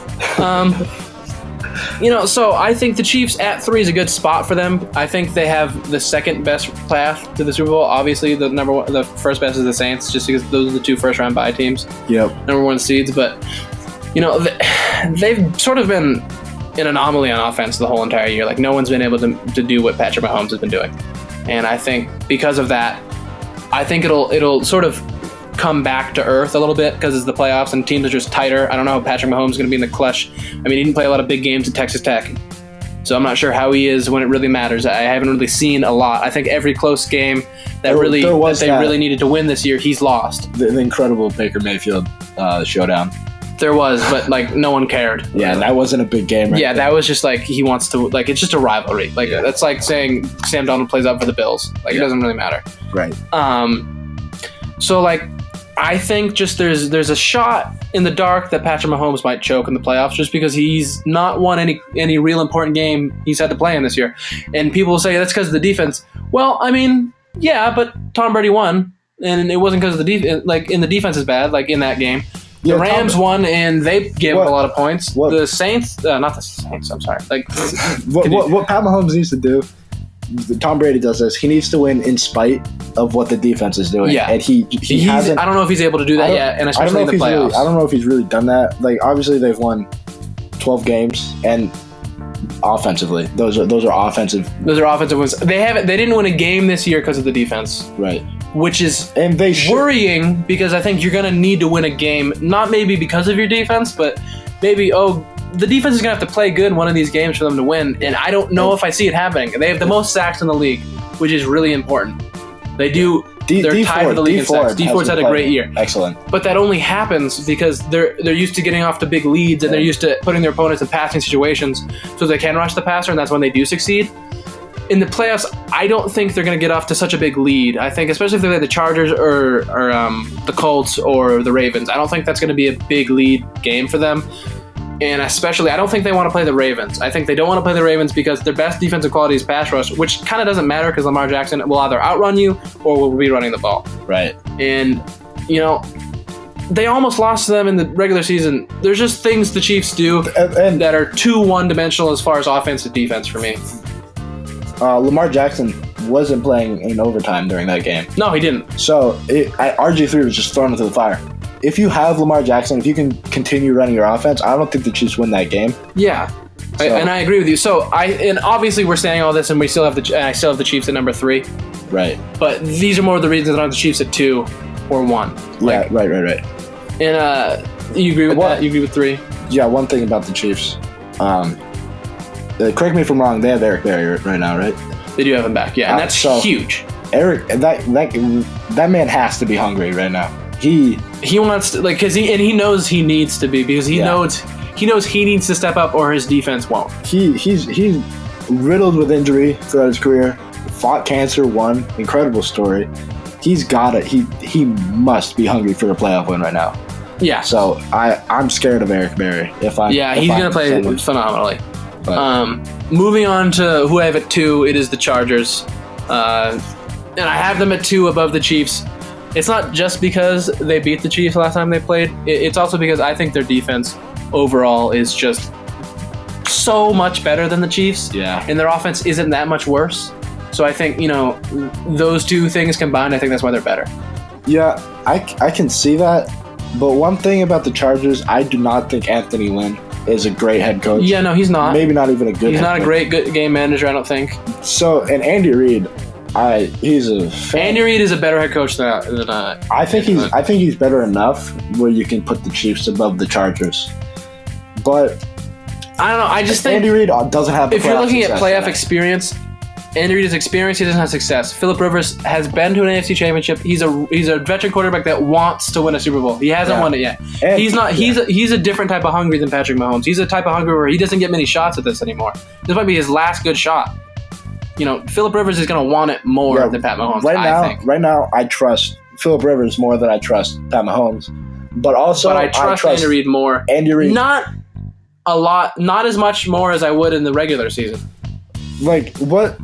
A: So I think the Chiefs at 3 is a good spot for them. I think they have the second best path to the Super Bowl. Obviously, the first best is the Saints, just because those are the 2 first-round bye teams.
B: Yep.
A: Number 1 seeds. But, they've sort of been an anomaly on offense the whole entire year. Like, no one's been able to do what Patrick Mahomes has been doing. And I think because of that, I think it'll sort of come back to earth a little bit because it's the playoffs and teams are just tighter. I don't know how Patrick Mahomes is going to be in the clutch. I mean, he didn't play a lot of big games at Texas Tech, so I'm not sure how he is when it really matters. I haven't really seen a lot. I think every close game that they really needed to win this year, he's lost.
B: The incredible Baker Mayfield showdown.
A: There was, but like no one cared.
B: Yeah, that wasn't a big game.
A: Right that was just like he wants to. Like it's just a rivalry. Like that's like saying Sam Donald plays up for the Bills. Like it doesn't really matter.
B: Right.
A: So like. I think just there's a shot in the dark that Patrick Mahomes might choke in the playoffs just because he's not won any real important game he's had to play in this year. And people will say that's because of the defense. Well, I mean, yeah, but Tom Brady won, and it wasn't because of the defense. Like, and the defense is bad, like in that game. The Rams won, and they gave up a lot of points. The Saints, not the Saints, I'm sorry. Like,
B: what Pat Mahomes needs to do, Tom Brady does this. He needs to win in spite of what the defense is doing. Yeah, and he hasn't.
A: I don't know if he's able to do that yet, and especially in the playoffs.
B: I don't know if he's really done that. Like obviously they've won 12 games, and offensively, those are offensive. Those are offensive
A: wins. They didn't win a game this year because of the defense.
B: Right.
A: Which is worrying because I think you're going to need to win a game, not maybe because of your defense, but maybe the defense is going to have to play good in one of these games for them to win, and I don't know if I see it happening. They have the most sacks in the league, which is really important. They do. They're tied for the league in sacks. D Ford's had a great year.
B: Excellent.
A: But that only happens because they're used to getting off to big leads, and they're used to putting their opponents in passing situations so they can rush the passer, and that's when they do succeed. In the playoffs, I don't think they're going to get off to such a big lead. I think, especially if they play the Chargers or the Colts or the Ravens, I don't think that's going to be a big lead game for them. And especially, I don't think they want to play the Ravens. I think they don't want to play the Ravens because their best defensive quality is pass rush, which kind of doesn't matter because Lamar Jackson will either outrun you or will be running the ball.
B: Right.
A: And, they almost lost to them in the regular season. There's just things the Chiefs do that are too one-dimensional as far as offense and defense for me.
B: Lamar Jackson wasn't playing in overtime during that game.
A: No, he didn't.
B: So RG3 was just thrown into the fire. If you have Lamar Jackson, if you can continue running your offense, I don't think the Chiefs win that game.
A: Yeah, and I agree with you. So and obviously we're saying all this, and I still have the Chiefs at number 3.
B: Right.
A: But these are more of the reasons that I have the Chiefs at 2 or 1.
B: Like, yeah. Right.
A: And you agree with that? You agree with 3?
B: Yeah. One thing about the Chiefs. Correct me if I'm wrong. They have Eric Berry right now, right?
A: They do have him back. Yeah, and that's huge.
B: Eric, that man has to be hungry right now.
A: He wants to, like, because he knows he needs to be, because he knows he needs to step up or his defense won't.
B: He's riddled with injury throughout his career. Fought cancer, won. Incredible story. He's got it. He must be hungry for a playoff win right now.
A: Yeah.
B: So I'm scared of Eric Berry.
A: He's gonna play phenomenally. Moving on to who I have at 2, it is the Chargers, and I have them at 2 above the Chiefs. It's not just because they beat the Chiefs last time they played. It's also because I think their defense overall is just so much better than the Chiefs.
B: Yeah.
A: And their offense isn't that much worse. So I think, those two things combined, I think that's why they're better.
B: Yeah, I can see that. But one thing about the Chargers, I do not think Anthony Lynn is a great head coach.
A: Yeah, no, he's not.
B: Maybe not even a good
A: He's
B: head
A: not
B: coach.
A: a great good game manager, I don't think.
B: So, and Andy Reid, he's a fan.
A: Andy Reid is a better head coach than
B: I think he's better enough where you can put the Chiefs above the Chargers. But
A: I don't know. I just think
B: Andy Reid doesn't have the
A: if you're looking at
B: success
A: playoff
B: yet.
A: experience, Andy Reid is experience. He doesn't have success. Phillip Rivers has been to an AFC Championship. He's a veteran quarterback that wants to win a Super Bowl. He hasn't won it yet.
B: And
A: he's not. He's a different type of hungry than Patrick Mahomes. He's a type of hungry where he doesn't get many shots at this anymore. This might be his last good shot. Phillip Rivers is going to want it more than Pat Mahomes.
B: Right now, I trust Phillip Rivers more than I trust Pat Mahomes. But also,
A: I trust Andy Reid more.
B: Andy Reid,
A: not a lot, not as much more as I would in the regular season.
B: Like what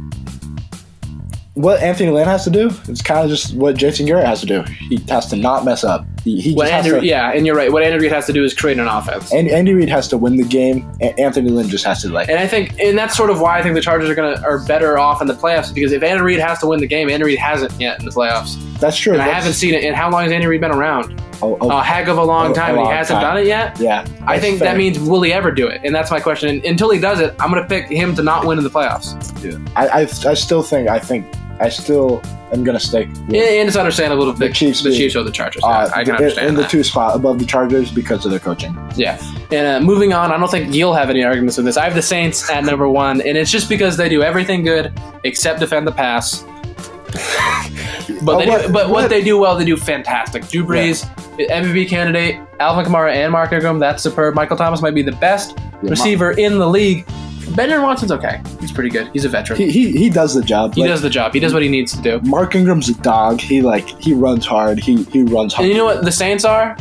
B: Anthony Lynn has to do, it's kind of just what Jason Garrett has to do. He has to not mess up. He just has to,
A: and you're right. What Andy Reid has to do is create an offense.
B: And Andy Reid has to win the game. Anthony Lynn just has to
A: And I think, and that's sort of why I think the Chargers are better off in the playoffs, because if Andy Reid has to win the game, Andy Reid hasn't yet in the playoffs.
B: That's true.
A: And I haven't seen it. And how long has Andy Reid been around? A heck of a long time, and he hasn't done it yet.
B: Yeah,
A: I think that means, will he ever do it? And that's my question. And until he does it, I'm going to pick him to not win in the playoffs.
B: Yeah, I still am going to stick with
A: and it's understandable if the Chiefs or the Chargers. I can understand
B: in the
A: that.
B: 2 spot above the Chargers because of their coaching.
A: Yeah. And moving on, I don't think you'll have any arguments with this. I have the Saints at number 1, and it's just because they do everything good except defend the pass. But what they do well, they do fantastic. Drew Brees, MVP candidate, Alvin Kamara and Mark Ingram, that's superb. Michael Thomas might be the best receiver in the league. Benjamin Watson's okay. He's pretty good. He's a veteran.
B: He does the job.
A: He does the job. He does what he needs to do.
B: Mark Ingram's a dog. He runs hard. He runs hard.
A: And you know what the Saints are?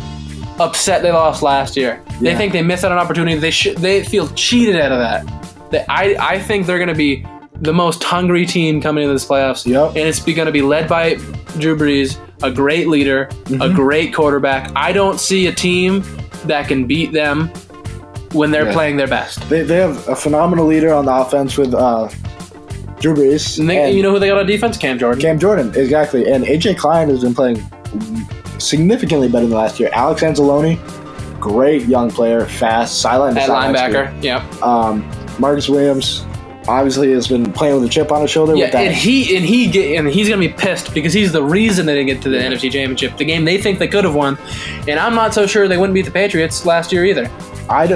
A: Upset they lost last year. They think they missed out on an opportunity. They feel cheated out of that. I think they're going to be the most hungry team coming into this playoffs.
B: Yep.
A: And it's going to be led by Drew Brees, a great leader, a great quarterback. I don't see a team that can beat them when they're playing their best.
B: They have a phenomenal leader on the offense with Drew Brees.
A: And you know who they got on defense? Cam Jordan.
B: Exactly. And A.J. Klein has been playing significantly better than last year. Alex Anzalone, great young player, fast, silent
A: at linebacker. Yep.
B: Marcus Williams obviously has been playing with a chip on his shoulder.
A: Yeah,
B: with that.
A: and he's gonna be pissed because he's the reason they didn't get to the NFC Championship, the game they think they could have won. And I'm not so sure they wouldn't beat the Patriots last year either. I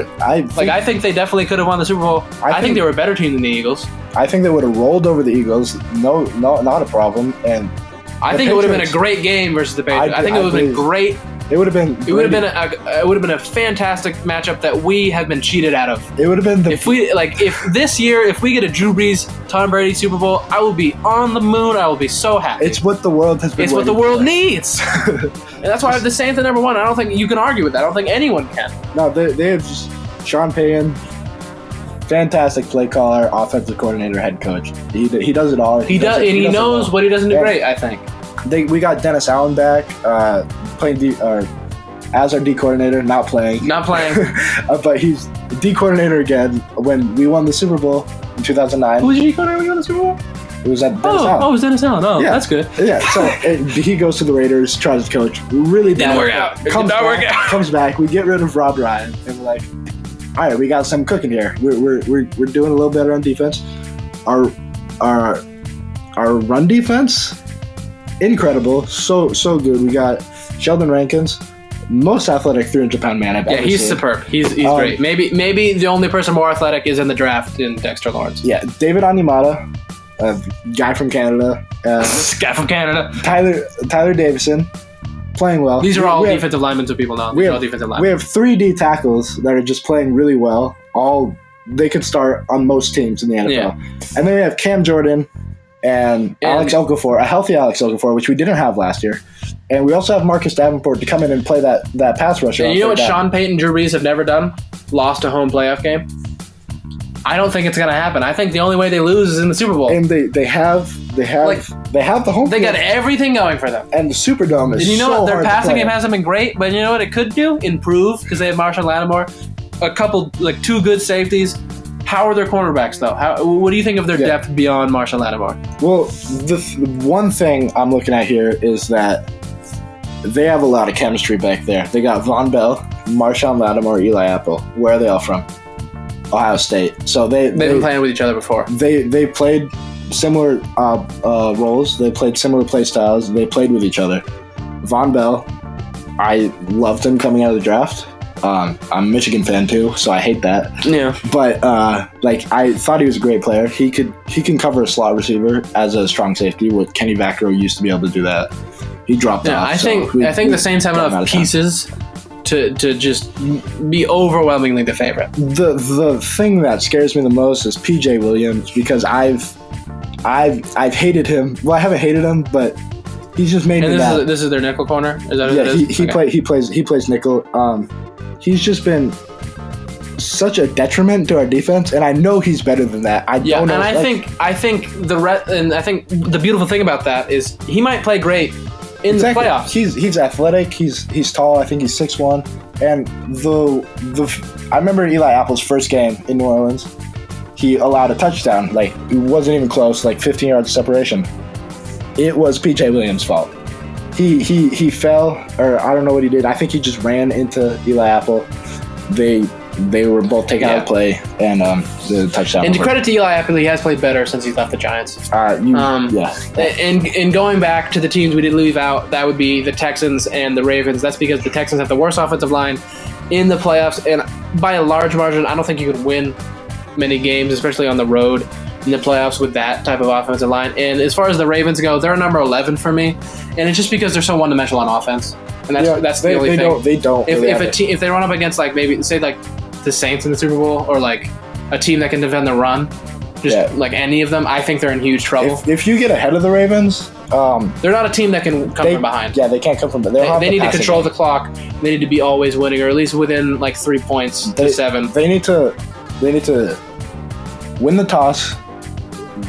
A: think they definitely could have won the Super Bowl. I think they were a better team than the Eagles.
B: I think they would have rolled over the Eagles. No, not a problem. And
A: I think it would have been a great game versus the Patriots. I think it would have been great.
B: It would have been.
A: It would have been a fantastic matchup that we have been cheated out of.
B: It would have been
A: if this year if we get a Drew Brees, Tom Brady Super Bowl, I will be on the moon. I will be so happy.
B: It's what the world has been.
A: It's what the world needs, and that's why I have the Saints at number 1. I don't think you can argue with that. I don't think anyone can.
B: No, they have just Sean Payton, fantastic play caller, offensive coordinator, head coach. He does it all.
A: He knows what he doesn't do great. I think.
B: We got Dennis Allen back, playing as our D coordinator, not playing. But he's D coordinator again. When we won the Super Bowl in 2009.
A: Who was your D coordinator when we won the Super Bowl?
B: It was Dennis Allen.
A: Oh, it was Dennis Allen. Oh, yeah. That's good.
B: Yeah, so he goes to the Raiders, tries to coach. Really
A: didn't work out.
B: Comes back. We get rid of Rob Ryan, and we're like, all right, we got something cooking here. We're doing a little better on defense. Our run defense, incredible, so good. We got Sheldon Rankins, most athletic 300-pound man I've ever seen.
A: He's superb. He's great. Maybe the only person more athletic is in the draft in Dexter Lawrence.
B: Yeah, David Onyemata, a guy from Canada. Tyler Davison, playing well.
A: These are all defensive linemen, so people know. These are all defensive linemen.
B: We have 3 D tackles that are just playing really well. They could start on most teams in the NFL. Yeah. And then we have Cam Jordan and Alex Okafor, a healthy Alex Okafor, which we didn't have last year. And we also have Marcus Davenport to come in and play that pass rusher.
A: And you know what Sean Payton and Drew Brees have never done? Lost a home playoff game. I don't think it's going to happen. I think the only way they lose is in the Super Bowl.
B: And they have the home.
A: They got everything going for them.
B: And the Superdome is.
A: And you know what? Their passing game hasn't been great, but you know what it could do? Improve, because they have Marshall Lattimore, a couple 2 good safeties, How are their cornerbacks, though? What do you think of their depth beyond Marshall Lattimore?
B: Well, the one thing I'm looking at here is that they have a lot of chemistry back there. They got Von Bell, Marshawn Lattimore, Eli Apple. Where are they all from? Ohio State. So they've been
A: playing with each other before.
B: They played similar roles. They played similar play styles. They played with each other. Von Bell, I loved him coming out of the draft. I'm a Michigan fan too, so I hate that.
A: Yeah.
B: But I thought he was a great player. He can cover a slot receiver as a strong safety. With Kenny Vaccaro used to be able to do that. He dropped off.
A: I think the Saints have enough pieces to just be overwhelmingly the favorite.
B: The thing that scares me the most is PJ Williams, because I've hated him. Well, I haven't hated him, but he's just made me mad.
A: This is their nickel corner? Is that what it is?
B: He plays nickel. He's just been such a detriment to our defense, and I know he's better than that. I think the beautiful thing about that is he might play great in the playoffs. He's athletic. He's tall. I think he's 6'1". And I remember Eli Apple's first game in New Orleans. He allowed a touchdown. Like, it wasn't even close. Like 15 yards separation. It was PJ Williams' fault. He fell, or I don't know what he did. I think he just ran into Eli Apple. They were both taken out of play, and the touchdown.
A: And to credit to Eli Apple, he has played better since he's left the Giants. And going back to the teams we did leave out, that would be the Texans and the Ravens. That's because the Texans have the worst offensive line in the playoffs, and by a large margin, I don't think you could win many games, especially on the road in the playoffs with that type of offensive line. And as far as the Ravens go, they're number 11 for me, and it's just because they're so one-dimensional on offense. And that's the only thing.
B: They don't.
A: If they run up against maybe say the Saints in the Super Bowl, or a team that can defend the run, like any of them, I think they're in huge trouble.
B: If you get ahead of the Ravens,
A: they're not a team that can come from behind.
B: Yeah, they can't come from behind.
A: They need to control the clock. They need to be always winning, or at least within 3 points to 7.
B: They need to win the toss,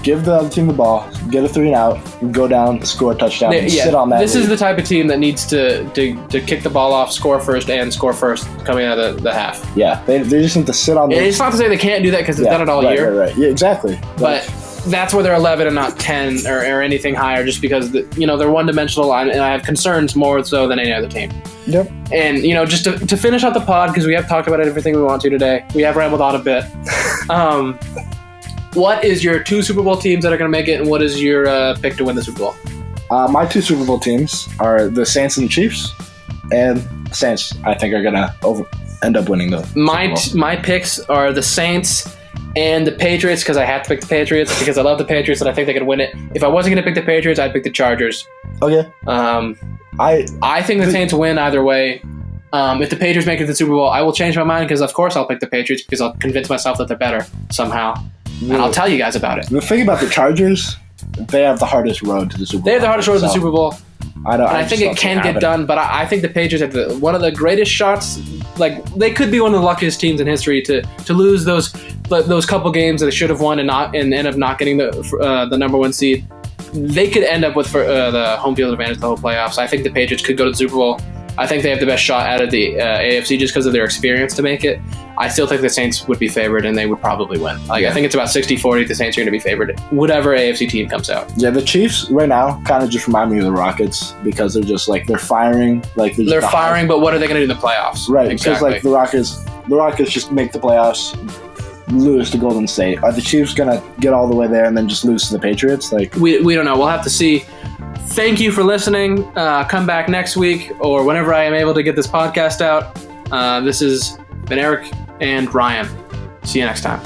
B: give the other team the ball, get a 3-and-out, go down, score a touchdown, and sit on that.
A: This is the type of team that needs to kick the ball off, score first coming out of the half.
B: Yeah, they just need to sit on.
A: It's not to say they can't do that, because they've done it all year.
B: Right. Yeah, exactly.
A: But that's where they're 11 and not 10 or anything higher, just because they're one-dimensional, and I have concerns more so than any other team.
B: Yep.
A: And just to finish out the pod, because we have talked about everything we want to today, we have rambled on a bit. What is your 2 Super Bowl teams that are going to make it, and what is your pick to win the Super Bowl?
B: My 2 Super Bowl teams are the Saints and the Chiefs, and Saints, I think, are going to end up winning the
A: My picks are the Saints and the Patriots, because I have to pick the Patriots, because I love the Patriots and I think they could win it. If I wasn't going to pick the Patriots, I'd pick the Chargers.
B: Okay.
A: I think the Saints win either way. If the Patriots make it to the Super Bowl, I will change my mind, because of course I'll pick the Patriots, because I'll convince myself that they're better somehow. And I'll tell you guys about it.
B: The thing about the Chargers, they have the hardest road to the Super Bowl.
A: They have the hardest road to the Super Bowl. I think it can get done, but I think the Patriots have one of the greatest shots. They could be one of the luckiest teams in history to lose those couple games that they should have won and end up not getting the number 1 seed. They could end up with the home field advantage the whole playoffs. I think the Patriots could go to the Super Bowl. I think they have the best shot out of the AFC just because of their experience to make it. I still think the Saints would be favored, and they would probably win. I think it's about 60-40. The Saints are going to be favored, whatever AFC team comes out.
B: Yeah, the Chiefs right now kind of just remind me of the Rockets, because they're just they're firing. They're
A: firing, but what are they going to do in the playoffs?
B: Right, exactly. Because the Rockets just make the playoffs, lose to Golden State. Are the Chiefs going to get all the way there and then just lose to the Patriots?
A: We don't know. We'll have to see. Thank you for listening. Come back next week or whenever I am able to get this podcast out. This has been Erik and Ryan. See you next time.